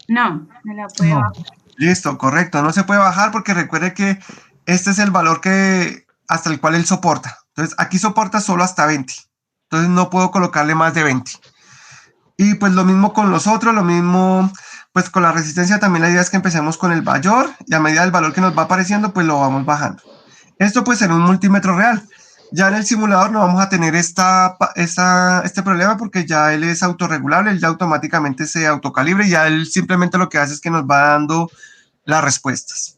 No, no la puedo bajar. Listo, correcto. No se puede bajar porque recuerde que este es el valor hasta el cual él soporta. Entonces, aquí soporta solo hasta 20. Entonces, no puedo colocarle más de 20. Y pues lo mismo con los otros, lo mismo pues con la resistencia también la idea es que empecemos con el mayor y a medida del valor que nos va apareciendo, pues lo vamos bajando. Esto pues en un multímetro real. Ya en el simulador no vamos a tener este problema porque ya él es autorregulable, él ya automáticamente se autocalibre y ya él simplemente lo que hace es que nos va dando las respuestas.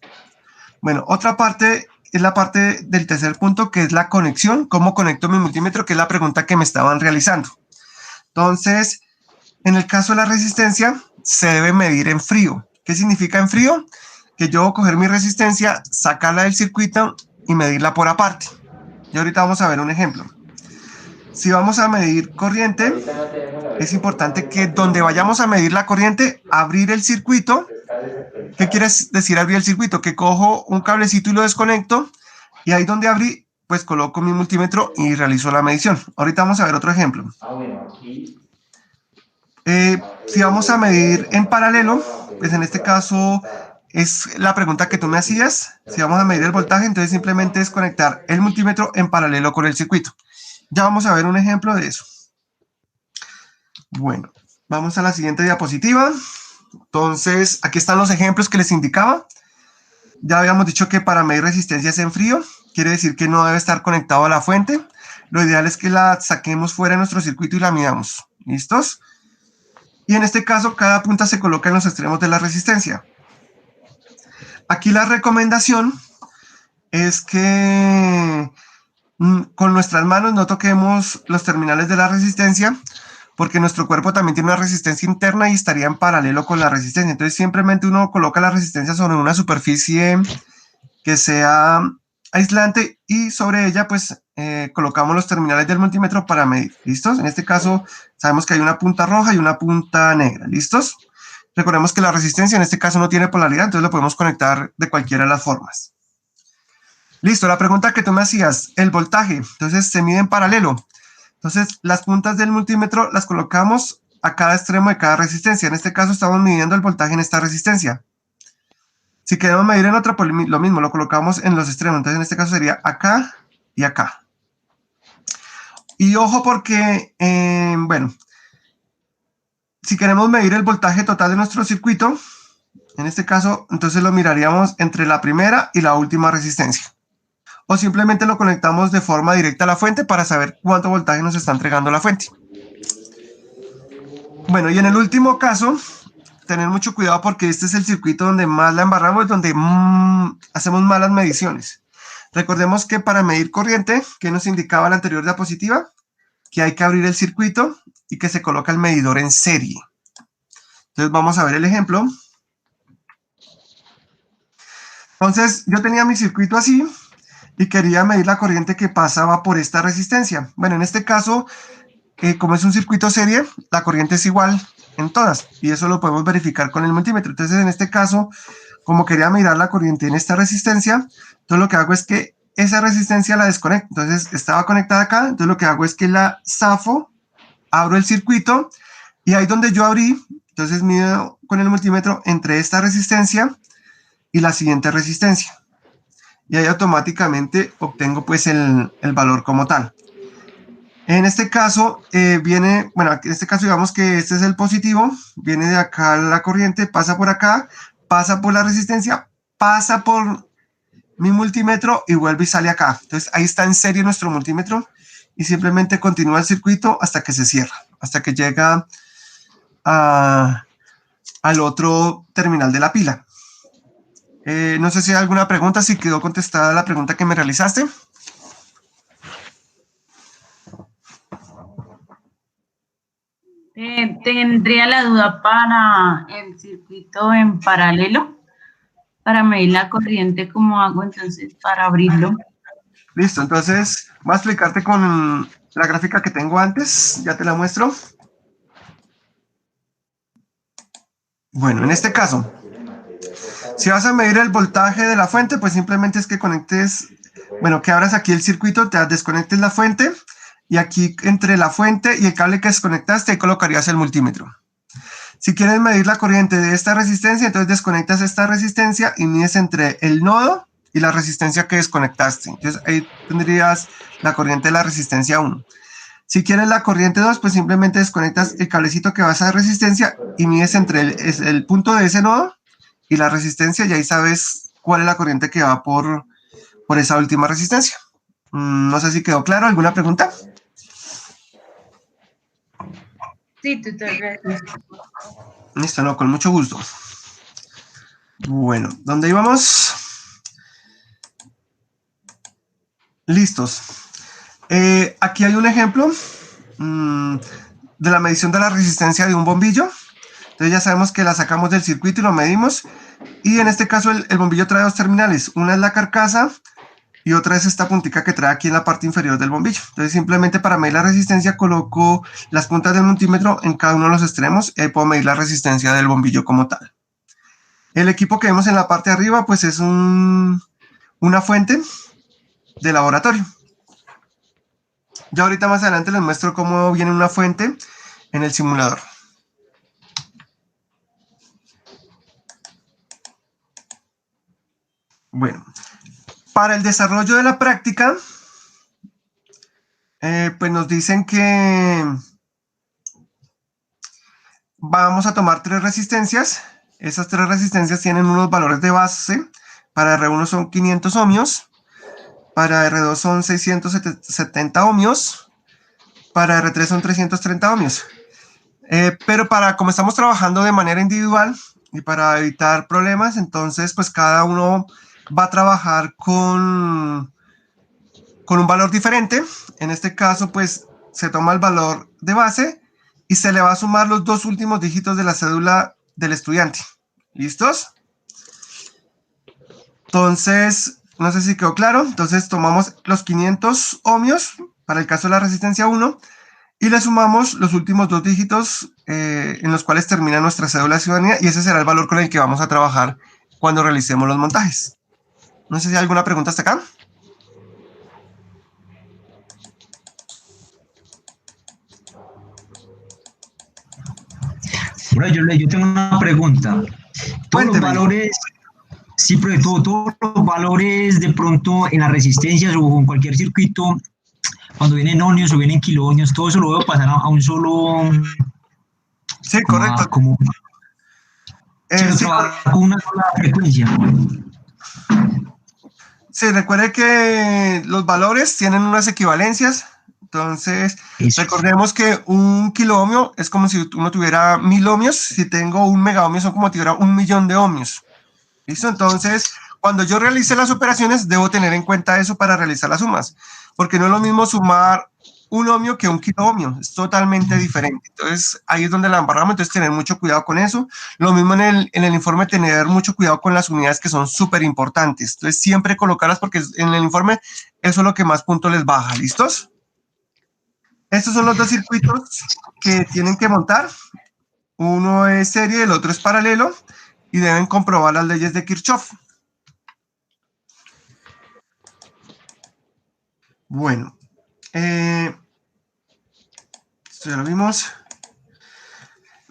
Bueno, otra parte es la parte del tercer punto, que es la conexión. ¿Cómo conecto mi multímetro? Que es la pregunta que me estaban realizando. Entonces, en el caso de la resistencia, se debe medir en frío. ¿Qué significa en frío? Que yo voy a coger mi resistencia, sacarla del circuito y medirla por aparte. Y ahorita vamos a ver un ejemplo. Si vamos a medir corriente, es importante que donde vayamos a medir la corriente, abrir el circuito. ¿Qué quiere decir abrir el circuito? Que cojo un cablecito y lo desconecto y ahí donde abrí, pues coloco mi multímetro y realizo la medición. Ahorita vamos a ver otro ejemplo. Si vamos a medir en paralelo, pues en este caso es la pregunta que tú me hacías. Si vamos a medir el voltaje, entonces simplemente es conectar el multímetro en paralelo con el circuito. Ya vamos a ver un ejemplo de eso. Bueno, Vamos a la siguiente diapositiva. Entonces, aquí están los ejemplos que les indicaba. Ya habíamos dicho que para medir resistencias en frío, quiere decir que no debe estar conectado a la fuente. Lo ideal es que la saquemos fuera de nuestro circuito y la midamos. ¿Listos? Y en este caso, cada punta se coloca en los extremos de la resistencia. Aquí la recomendación es que con nuestras manos no toquemos los terminales de la resistencia, porque nuestro cuerpo también tiene una resistencia interna y estaría en paralelo con la resistencia. Entonces, simplemente uno coloca la resistencia sobre una superficie que sea aislante y sobre ella, pues, colocamos los terminales del multímetro para medir. ¿Listos? En este caso, sabemos que hay una punta roja y una punta negra. ¿Listos? Recordemos que la resistencia en este caso no tiene polaridad, entonces lo podemos conectar de cualquiera de las formas. Listo, la pregunta que tú me hacías, el voltaje, entonces se mide en paralelo. Entonces, las puntas del multímetro las colocamos a cada extremo de cada resistencia. En este caso estamos midiendo el voltaje en esta resistencia. Si queremos medir en otra, pues lo mismo, lo colocamos en los extremos. Entonces, en este caso sería acá y acá. Y ojo porque, bueno, si queremos medir el voltaje total de nuestro circuito, en este caso, entonces lo miraríamos entre la primera y la última resistencia. O simplemente lo conectamos de forma directa a la fuente para saber cuánto voltaje nos está entregando la fuente. Bueno, y en el último caso, tener mucho cuidado porque este es el circuito donde más la embarramos, donde hacemos malas mediciones. Recordemos que para medir corriente, que nos indicaba la anterior diapositiva, que hay que abrir el circuito y que se coloca el medidor en serie. Entonces vamos a ver el ejemplo. Entonces yo tenía mi circuito así y quería medir la corriente que pasaba por esta resistencia. Bueno, en este caso, como es un circuito serie, la corriente es igual en todas y eso lo podemos verificar con el multímetro. Entonces, en este caso, como quería mirar la corriente en esta resistencia, entonces lo que hago es que esa resistencia la desconecto. Entonces, estaba conectada acá, entonces lo que hago es que la zafo, abro el circuito y ahí donde yo abrí, entonces mido con el multímetro entre esta resistencia y la siguiente resistencia. Y ahí automáticamente obtengo pues el valor como tal. En este caso viene, bueno, en este caso digamos que este es el positivo, viene de acá la corriente, pasa por acá, pasa por la resistencia, pasa por mi multímetro y vuelve y sale acá. Entonces ahí está en serie nuestro multímetro y simplemente continúa el circuito hasta que se cierra, hasta que llega al otro terminal de la pila. No sé si hay alguna pregunta, si quedó contestada la pregunta que me realizaste. Tendría la duda para el circuito en paralelo, para medir la corriente, ¿cómo hago entonces para abrirlo? Listo, entonces voy a explicarte con la gráfica que tengo antes, ya te la muestro. Bueno, en este caso, si vas a medir el voltaje de la fuente, pues simplemente es que conectes, bueno, que abras aquí el circuito, te desconectes la fuente y aquí entre la fuente y el cable que desconectaste, ahí colocarías el multímetro. Si quieres medir la corriente de esta resistencia, entonces desconectas esta resistencia y mides entre el nodo y la resistencia que desconectaste. Entonces ahí tendrías la corriente de la resistencia 1. Si quieres la corriente 2, pues simplemente desconectas el cablecito que va a esa resistencia y mides entre el punto de ese nodo y la resistencia y ahí sabes cuál es la corriente que va por esa última resistencia. No sé si quedó claro. ¿Alguna pregunta? Sí, tutor, gracias. Listo, no, con mucho gusto. Bueno, ¿dónde íbamos? Listos. Aquí hay un ejemplo de la medición de la resistencia de un bombillo. Entonces ya sabemos que la sacamos del circuito y lo medimos. Y en este caso el bombillo trae dos terminales. Una es la carcasa y otra es esta puntica que trae aquí en la parte inferior del bombillo. Entonces simplemente para medir la resistencia coloco las puntas del multímetro en cada uno de los extremos y ahí puedo medir la resistencia del bombillo como tal. El equipo que vemos en la parte de arriba pues es una fuente de laboratorio. Ya ahorita más adelante les muestro cómo viene una fuente en el simulador. Bueno, para el desarrollo de la práctica, pues nos dicen que vamos a tomar 3 resistencias. Esas 3 resistencias tienen unos valores de base. Para R1 son 500 ohmios. Para R2 son 670 ohmios. Para R3 son 330 ohmios. Pero como estamos trabajando de manera individual y para evitar problemas, entonces pues cada uno va a trabajar con un valor diferente. En este caso pues se toma el valor de base y se le va a sumar los 2 últimos dígitos de la cédula del estudiante. ¿Listos? Entonces, no sé si quedó claro. Entonces tomamos los 500 ohmios para el caso de la resistencia 1 y le sumamos los últimos 2 dígitos en los cuales termina nuestra cédula de ciudadanía, y ese será el valor con el que vamos a trabajar cuando realicemos los montajes. No sé si hay alguna pregunta hasta acá. Bueno, yo tengo una pregunta. Todos los Cuénteme. valores, sí, pero todos los valores de pronto en las resistencias o en cualquier circuito, cuando vienen ohmios o vienen kiloohmios, todo eso lo debo pasar a un solo, Sí, correcto. Se lo Sí, trabaja con una sola frecuencia. sí, recuerde que los valores tienen unas equivalencias. Entonces, Eso. recordemos que un kiloohmio es como si uno tuviera 1000 ohmios. Si tengo un megaohmio son como si tuviera 1.000.000 de ohmios. ¿Listo? Entonces, cuando yo realice las operaciones, debo tener en cuenta eso para realizar las sumas. Porque no es lo mismo sumar un ohmio que un kiloohmio. Es totalmente diferente. Entonces, ahí es donde la embarramos. Entonces, tener mucho cuidado con eso. Lo mismo en el informe, tener mucho cuidado con las unidades que son súper importantes. Entonces, siempre colocarlas porque en el informe eso es lo que más puntos les baja. ¿Listos? Estos son los 2 circuitos que tienen que montar. Uno es serie y el otro es paralelo, y deben comprobar las leyes de Kirchhoff. Bueno, esto ya lo vimos.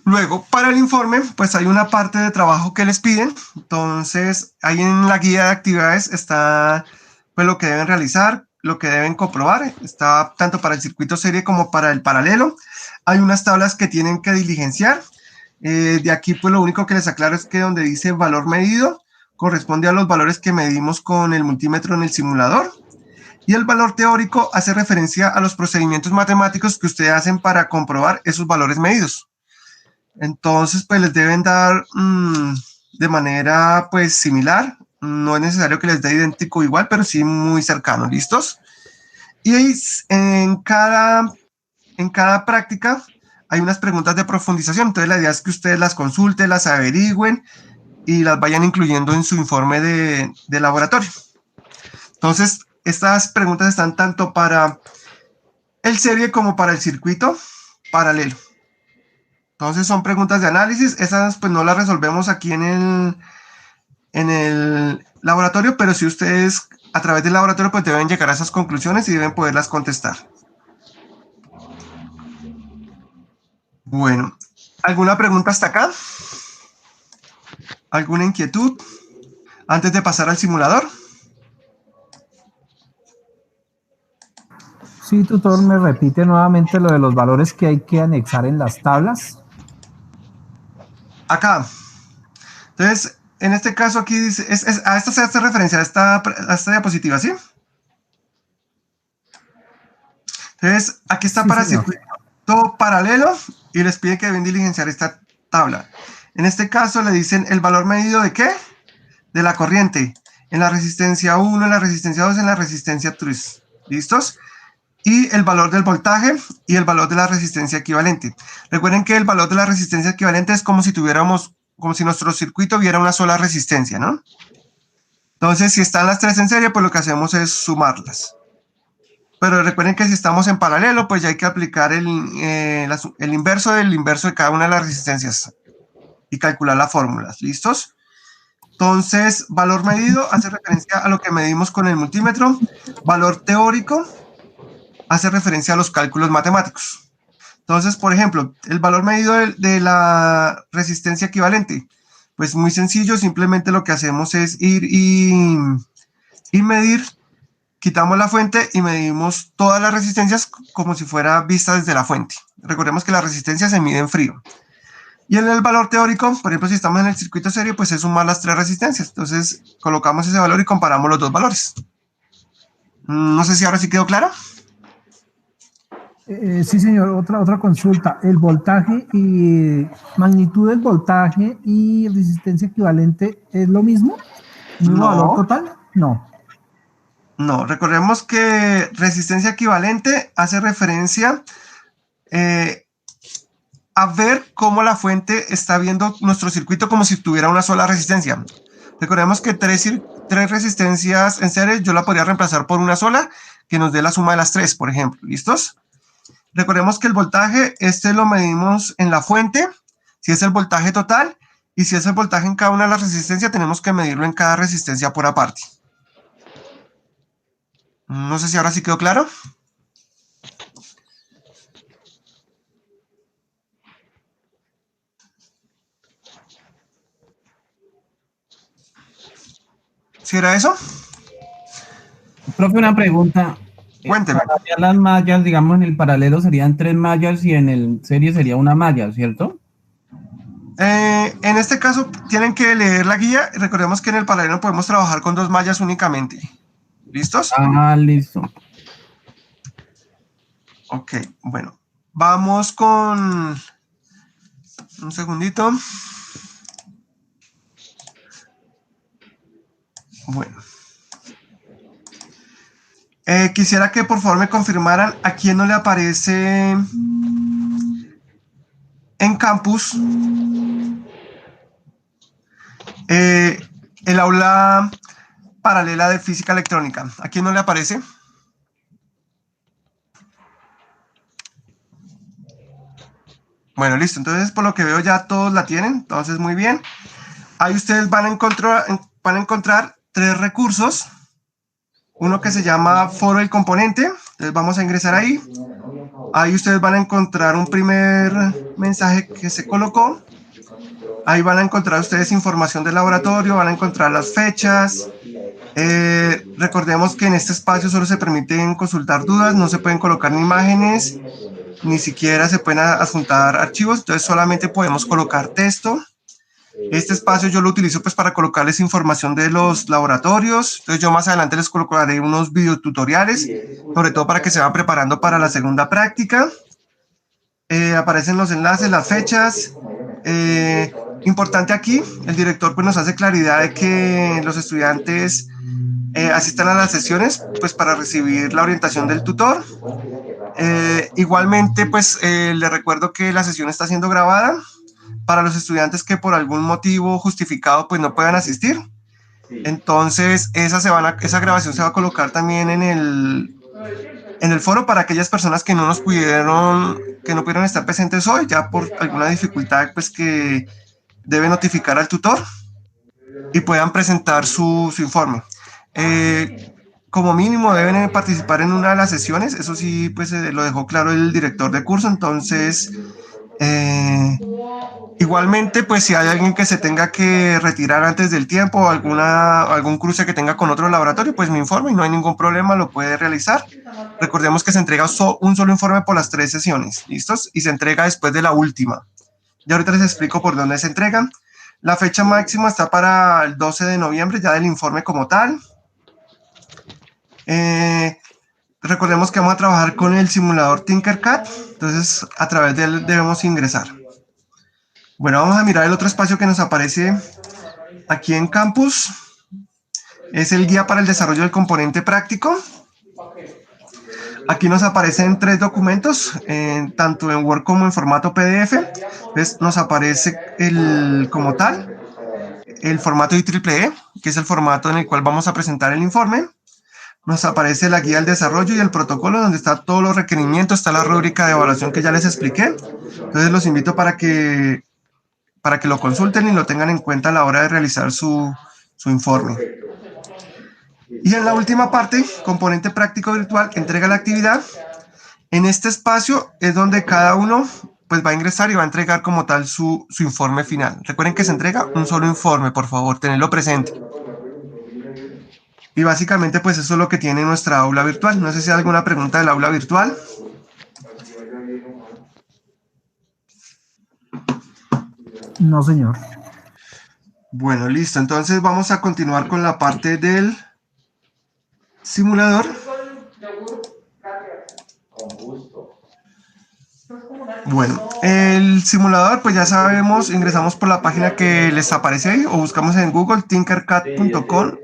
Luego, para el informe, pues hay una parte de trabajo que les piden. Entonces, ahí en la guía de actividades está pues lo que deben realizar, lo que deben comprobar. Está tanto para el circuito serie como para el paralelo. Hay unas tablas que tienen que diligenciar. De aquí, pues lo único que les aclaro es que donde dice valor medido, corresponde a los valores que medimos con el multímetro en el simulador. Y el valor teórico hace referencia a los procedimientos matemáticos que ustedes hacen para comprobar esos valores medidos. Entonces, pues les deben dar de manera pues similar. No es necesario que les dé idéntico igual, pero sí muy cercano. ¿Listos? Y en cada práctica hay unas preguntas de profundización. Entonces, la idea es que ustedes las consulten, las averigüen y las vayan incluyendo en su informe de laboratorio. Entonces, estas preguntas están tanto para el serie como para el circuito paralelo. Entonces son preguntas de análisis. Esas pues no las resolvemos aquí en el laboratorio, pero si ustedes a través del laboratorio pues deben llegar a esas conclusiones y deben poderlas contestar. Bueno, ¿alguna pregunta hasta acá? ¿Alguna inquietud antes de pasar al simulador? Sí, tutor, me repite nuevamente lo de los valores que hay que anexar en las tablas. Acá. Entonces, en este caso aquí dice, a esta se hace referencia a esta diapositiva, ¿sí? Entonces, aquí está Sí, para señor. circuito paralelo y les pide que deben diligenciar esta tabla. En este caso le dicen el valor medido de ¿qué? De la corriente. En la resistencia 1, en la resistencia 2, en la resistencia 3. ¿Listos? Y el valor del voltaje y el valor de la resistencia equivalente. Recuerden que el valor de la resistencia equivalente es como si nuestro circuito viera una sola resistencia, ¿no? Entonces, si están las 3 en serie, pues lo que hacemos es sumarlas. Pero recuerden que si estamos en paralelo, pues ya hay que aplicar el inverso del inverso de cada una de las resistencias y calcular las fórmulas. ¿Listos? Entonces, valor medido hace referencia a lo que medimos con el multímetro. Valor teórico hace referencia a los cálculos matemáticos. Entonces, por ejemplo, el valor medido de la resistencia equivalente. Pues muy sencillo, simplemente lo que hacemos es ir y medir. Quitamos la fuente y medimos todas las resistencias como si fuera vista desde la fuente. Recordemos que la resistencia se mide en frío. Y en el valor teórico, por ejemplo, si estamos en el circuito serie, pues es sumar las 3 resistencias. Entonces, colocamos ese valor y comparamos los dos valores. No sé si ahora sí quedó claro. Sí, señor, otra consulta. ¿El voltaje y magnitud del voltaje y resistencia equivalente es lo mismo? ¿Mismo valor total? No. No, recordemos que resistencia equivalente hace referencia a ver cómo la fuente está viendo nuestro circuito como si tuviera una sola resistencia. Recordemos que tres resistencias en serie yo la podría reemplazar por una sola que nos dé la suma de las 3, por ejemplo. ¿Listos? Recordemos que el voltaje, lo medimos en la fuente, si es el voltaje total, y si es el voltaje en cada una de las resistencias, tenemos que medirlo en cada resistencia por aparte. No sé si ahora sí quedó claro. ¿Sí era eso? Profe, una pregunta. Cuénteme. Para hallar las mallas, digamos, en el paralelo serían 3 mallas y en el serie sería una malla, ¿cierto? En este caso tienen que leer la guía. Recordemos que en el paralelo podemos trabajar con 2 mallas únicamente. ¿Listos? Ah, listo. Ok, bueno. Vamos con... Un segundito. Bueno. Quisiera que por favor me confirmaran a quién no le aparece en campus el aula paralela de física electrónica. ¿A quién no le aparece? Bueno, listo. Entonces, por lo que veo ya todos la tienen. Entonces, muy bien. Ahí ustedes van a encontrar 3 recursos. Uno que se llama foro del componente. Entonces vamos a ingresar ahí. Ahí ustedes van a encontrar un primer mensaje que se colocó. Ahí van a encontrar ustedes información del laboratorio, van a encontrar las fechas. Recordemos que en este espacio solo se permiten consultar dudas, no se pueden colocar ni imágenes, ni siquiera se pueden adjuntar archivos, entonces solamente podemos colocar texto. Este espacio yo lo utilizo pues para colocarles información de los laboratorios. Entonces yo más adelante les colocaré unos videotutoriales, sobre todo para que se vayan preparando para la segunda práctica. Aparecen los enlaces, las fechas. Importante aquí, el director pues nos hace claridad de que los estudiantes asistan a las sesiones pues para recibir la orientación del tutor. Igualmente pues le recuerdo que la sesión está siendo grabada para los estudiantes que por algún motivo justificado pues no puedan asistir. Entonces esa grabación se va a colocar también en el foro para aquellas personas que no pudieron estar presentes hoy, ya por alguna dificultad pues que debe notificar al tutor y puedan presentar su informe. Como mínimo deben participar en una de las sesiones, eso sí pues lo dejó claro el director de curso. Entonces igualmente, pues si hay alguien que se tenga que retirar antes del tiempo o algún cruce que tenga con otro laboratorio, pues me informe y no hay ningún problema, lo puede realizar. Recordemos que se entrega un solo informe por las 3 sesiones, ¿listos? Y se entrega después de la última. Ya ahorita les explico por dónde se entrega. La fecha máxima está para el 12 de noviembre, ya del informe como tal. Recordemos que vamos a trabajar con el simulador Tinkercad, entonces a través de él debemos ingresar. Bueno, vamos a mirar el otro espacio que nos aparece aquí en Campus. Es el guía para el desarrollo del componente práctico. Aquí nos aparecen 3 documentos, tanto en Word como en formato PDF. Entonces nos aparece como tal, el formato IEEE, que es el formato en el cual vamos a presentar el informe. Nos aparece la guía del desarrollo y el protocolo, donde está todos los requerimientos, está la rúbrica de evaluación que ya les expliqué. Entonces los invito para que lo consulten y lo tengan en cuenta a la hora de realizar su informe. Y en la última parte, componente práctico virtual, entrega la actividad. En este espacio es donde cada uno pues va a ingresar y va a entregar como tal su informe final. Recuerden que se entrega un solo informe, por favor, tenerlo presente. Y básicamente pues eso es lo que tiene nuestra aula virtual. No sé si hay alguna pregunta del aula virtual. No, señor. Bueno, listo. Entonces vamos a continuar con la parte del simulador. Bueno, el simulador, pues ya sabemos, ingresamos por la página que les aparece ahí o buscamos en Google tinkercad.com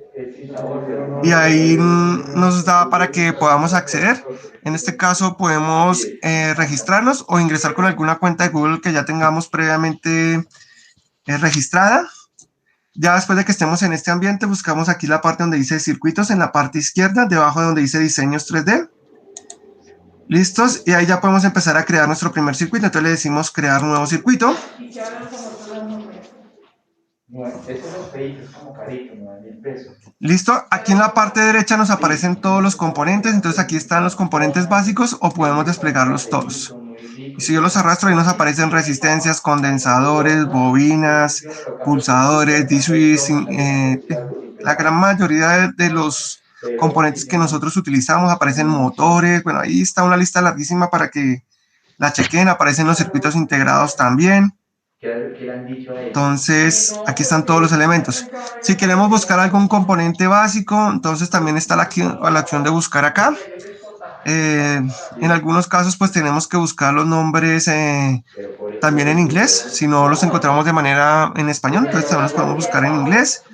y ahí nos da para que podamos acceder. En este caso podemos registrarnos o ingresar con alguna cuenta de Google que ya tengamos previamente registrada. Ya después de que estemos en este ambiente, buscamos aquí la parte donde dice circuitos en la parte izquierda, debajo de donde dice diseños 3D. ¿Listos? Y ahí ya podemos empezar a crear nuestro primer circuito. Entonces le decimos crear nuevo circuito. Listo. Aquí en la parte derecha nos aparecen todos los componentes. Entonces aquí están los componentes básicos o podemos desplegarlos todos. Y si yo los arrastro, ahí nos aparecen resistencias, condensadores, bobinas, pulsadores, la gran mayoría de los componentes que nosotros utilizamos, aparecen motores. Bueno, ahí está una lista larguísima para que la chequen. Aparecen los circuitos integrados también. Entonces, aquí están todos los elementos. Si queremos buscar algún componente básico, entonces también está la opción de buscar acá. En algunos casos, pues tenemos que buscar los nombres también en inglés. Si no los encontramos de manera en español, entonces también los podemos buscar en inglés.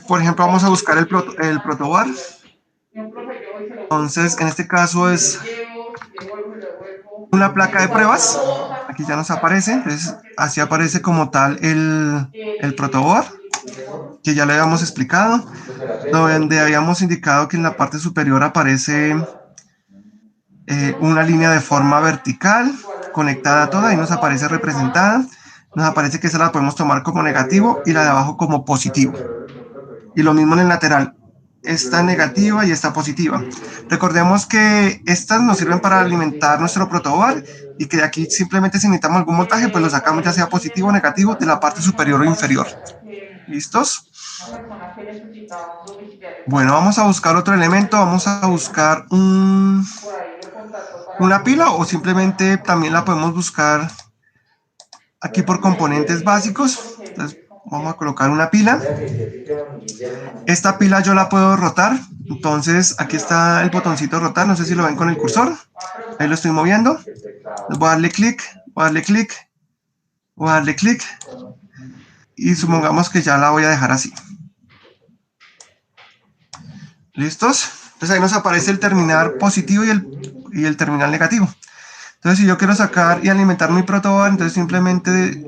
Por ejemplo, vamos a buscar el protobar. Entonces, en este caso es una placa de pruebas. Aquí ya nos aparece. Entonces, así aparece como tal el protoboard, que ya le habíamos explicado, donde habíamos indicado que en la parte superior aparece una línea de forma vertical conectada a toda y nos aparece representada. Nos aparece que esa la podemos tomar como negativo y la de abajo como positivo. Y lo mismo en el lateral. Esta negativa y esta positiva. Recordemos que estas nos sirven para alimentar nuestro protoboard y que de aquí simplemente si necesitamos algún voltaje, pues lo sacamos ya sea positivo o negativo de la parte superior o inferior. ¿Listos? Bueno, vamos a buscar otro elemento. Vamos a buscar una pila o simplemente también la podemos buscar aquí por componentes básicos. Entonces, vamos a colocar una pila. Esta pila yo la puedo rotar. Entonces, aquí está el botoncito rotar. No sé si lo ven con el cursor. Ahí lo estoy moviendo. Voy a darle clic, voy a darle clic, voy a darle clic. Y supongamos que ya la voy a dejar así. ¿Listos? Entonces ahí nos aparece el terminal positivo y el terminal negativo. Entonces si yo quiero sacar y alimentar mi protoboard, entonces simplemente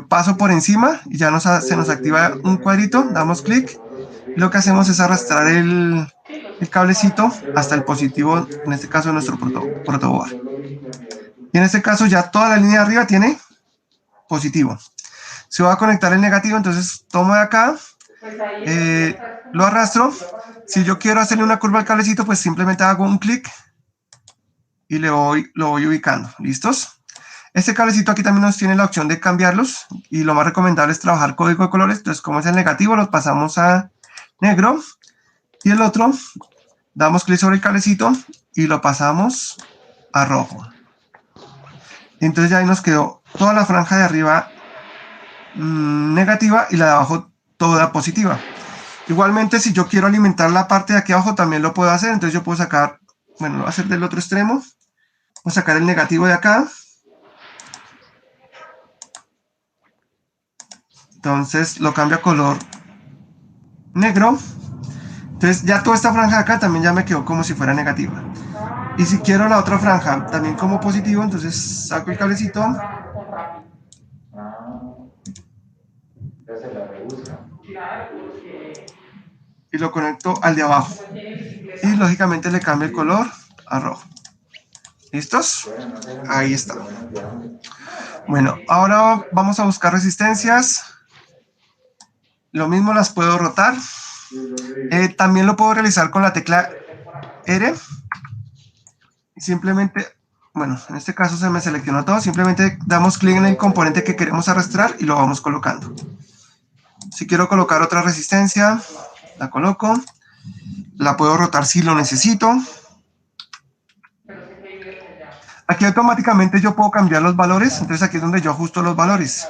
paso por encima y ya se nos activa un cuadrito, damos clic. Lo que hacemos es arrastrar el cablecito hasta el positivo, en este caso de nuestro protoboard. Y en este caso ya toda la línea de arriba tiene positivo. Si voy a conectar el negativo, entonces tomo de acá, lo arrastro. Si yo quiero hacerle una curva al cablecito, pues simplemente hago un clic y lo voy ubicando. ¿Listos? Este cablecito aquí también nos tiene la opción de cambiarlos y lo más recomendable es trabajar código de colores. Entonces, como es el negativo, los pasamos a negro y el otro, damos clic sobre el cablecito y lo pasamos a rojo. Y entonces ya ahí nos quedó toda la franja de arriba negativa y la de abajo toda positiva. Igualmente, si yo quiero alimentar la parte de aquí abajo, también lo puedo hacer. Entonces yo puedo sacar, bueno, lo voy a hacer del otro extremo. Voy a sacar el negativo de acá. Entonces lo cambio a color negro. Entonces ya toda esta franja de acá también ya me quedó como si fuera negativa. Y si quiero la otra franja también como positivo, entonces saco el cablecito. Y lo conecto al de abajo. Y lógicamente le cambio el color a rojo. ¿Listos? Ahí está. Bueno, ahora vamos a buscar resistencias. Lo mismo las puedo rotar. También lo puedo realizar con la tecla R. Simplemente, bueno, en este caso se me seleccionó todo. Simplemente damos clic en el componente que queremos arrastrar y lo vamos colocando. Si quiero colocar otra resistencia, la coloco. La puedo rotar si lo necesito. Aquí automáticamente yo puedo cambiar los valores. Entonces aquí es donde yo ajusto los valores.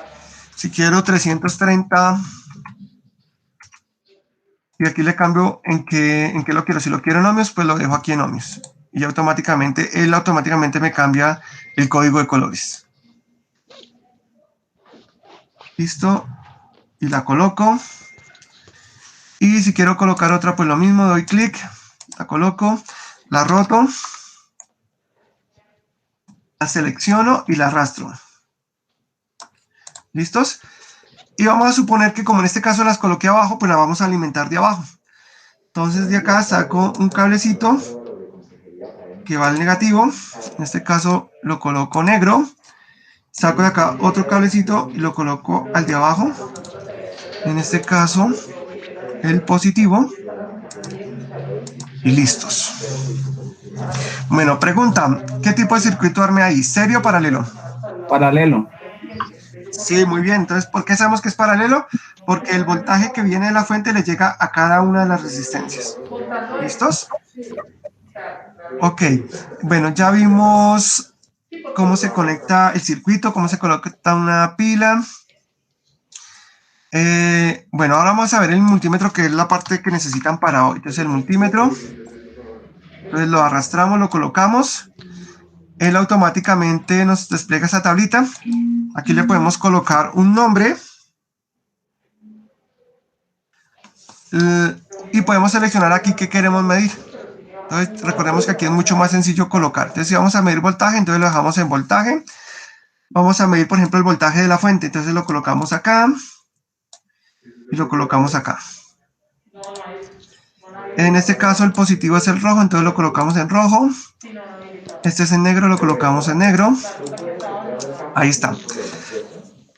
Si quiero 330, y aquí le cambio en qué lo quiero. Si lo quiero en ohmios, pues lo dejo aquí en ohmios. Y automáticamente, él automáticamente me cambia el código de colores. Listo. Y la coloco. Y si quiero colocar otra, pues lo mismo, doy clic, la coloco, la roto, la selecciono y la arrastro. ¿Listos? Y vamos a suponer que como en este caso las coloqué abajo, pues la vamos a alimentar de abajo. Entonces de acá saco un cablecito que va al negativo. En este caso lo coloco negro. Saco de acá otro cablecito y lo coloco al de abajo. En este caso el positivo. Y listos. Bueno, pregunta, ¿qué tipo de circuito armé ahí? ¿Serio o paralelo? Paralelo. Sí, muy bien. Entonces, ¿por qué sabemos que es paralelo? Porque el voltaje que viene de la fuente le llega a cada una de las resistencias. ¿Listos? Ok. Bueno, ya vimos cómo se conecta el circuito, cómo se conecta una pila. Bueno, ahora vamos a ver el multímetro, que es la parte que necesitan para hoy. Entonces, el multímetro. Entonces, lo arrastramos, lo colocamos. Él automáticamente nos despliega esa tablita. Aquí le podemos colocar un nombre. Y podemos seleccionar aquí qué queremos medir. Entonces, recordemos que aquí es mucho más sencillo colocar. Entonces, si vamos a medir voltaje, entonces lo dejamos en voltaje. Vamos a medir, por ejemplo, el voltaje de la fuente. Entonces, lo colocamos acá. Y lo colocamos acá. En este caso, el positivo es el rojo. Entonces, lo colocamos en rojo. Este es en negro, lo colocamos en negro. Ahí está.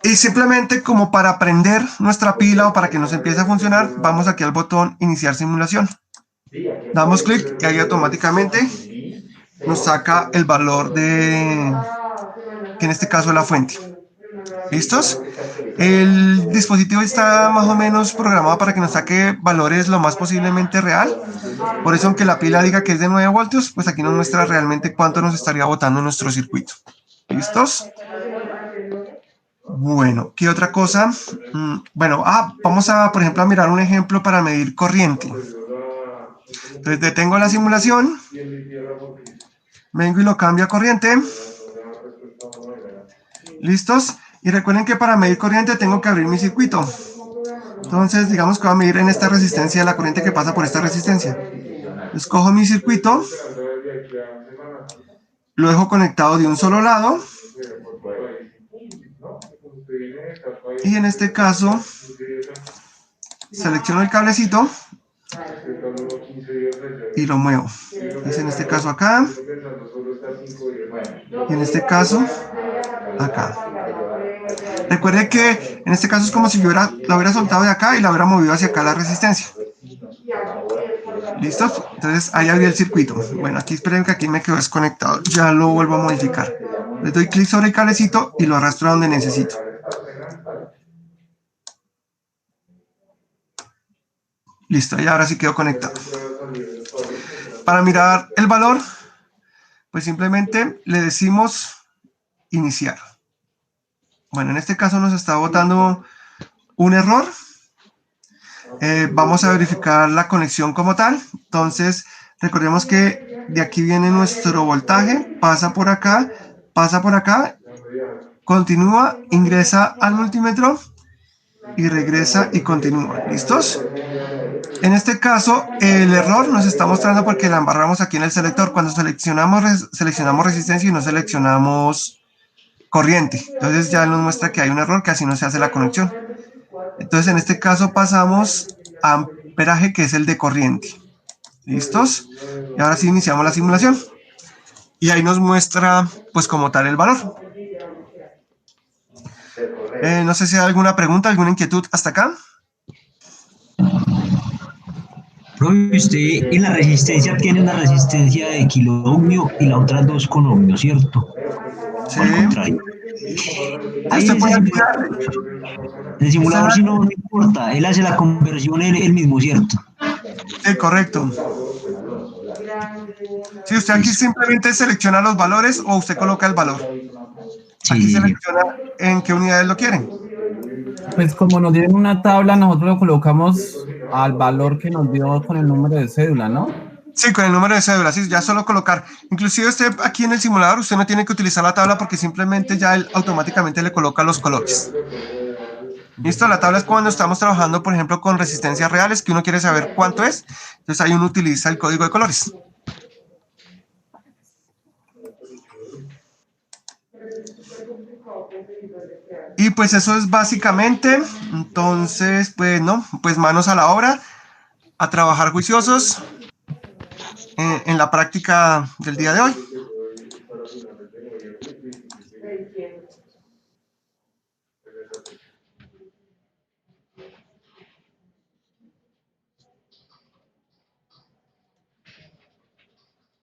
Y simplemente como para prender nuestra pila o para que nos empiece a funcionar, vamos aquí al botón Iniciar simulación. Damos clic y ahí automáticamente nos saca el valor de, que en este caso es la fuente. ¿Listos? El dispositivo está más o menos programado para que nos saque valores lo más posiblemente real. Por eso, aunque la pila diga que es de 9 voltios, pues aquí nos muestra realmente cuánto nos estaría botando nuestro circuito. ¿Listos? Bueno, ¿qué otra cosa? Bueno, vamos a, por ejemplo, a mirar un ejemplo para medir corriente. Entonces, detengo la simulación. Vengo y lo cambio a corriente. ¿Listos? Y recuerden que para medir corriente tengo que abrir mi circuito. Entonces, digamos que voy a medir en esta resistencia la corriente que pasa por esta resistencia. Escojo mi circuito. Lo dejo conectado de un solo lado. Y en este caso, selecciono el cablecito y lo muevo. Es en este caso acá. Y en este caso, acá. Recuerde que en este caso es como si yo la hubiera soltado de acá y la hubiera movido hacia acá la resistencia. ¿Listo? Entonces ahí abrí el circuito. Bueno, aquí esperen que aquí me quedó desconectado. Ya lo vuelvo a modificar. Le doy clic sobre el cablecito y lo arrastro a donde necesito. Listo, y ahora sí quedó conectado. Para mirar el valor, pues simplemente le decimos iniciar. Bueno, en este caso nos está botando un error. Vamos a verificar la conexión como tal. Entonces, recordemos que de aquí viene nuestro voltaje, pasa por acá, continúa, ingresa al multímetro y regresa y continúa. ¿Listos? En este caso, el error nos está mostrando porque la embarramos aquí en el selector. Cuando seleccionamos resistencia y no seleccionamos corriente. Entonces ya nos muestra que hay un error, que así no se hace la conexión. Entonces en este caso pasamos a amperaje, que es el de corriente. ¿Listos? Y ahora sí iniciamos la simulación. Y ahí nos muestra pues como tal el valor. No sé si hay alguna pregunta, alguna inquietud hasta acá. Profe, usted en la resistencia tiene una resistencia de kiloohmio y la otra 2 con ohmio, ¿cierto? Sí. Al contrario. Ahí Usted puede el simulador sí no importa, él hace la conversión él mismo, ¿cierto? Sí, correcto. Si usted aquí simplemente selecciona los valores o usted coloca el valor. Sí, Aquí sí, sí. selecciona en qué unidades lo quieren. Pues como nos dieron una tabla, nosotros lo colocamos al valor que nos dio con el número de cédula, ¿no? Sí, con el número de cédula, sí, ya solo colocar. Inclusive usted aquí en el simulador, usted no tiene que utilizar la tabla porque simplemente ya él automáticamente le coloca los colores. ¿Listo? La tabla es cuando estamos trabajando, por ejemplo, con resistencias reales, que uno quiere saber cuánto es. Entonces ahí uno utiliza el código de colores. Y pues eso es básicamente. Entonces, pues no, pues manos a la obra, a trabajar juiciosos en la práctica del día de hoy.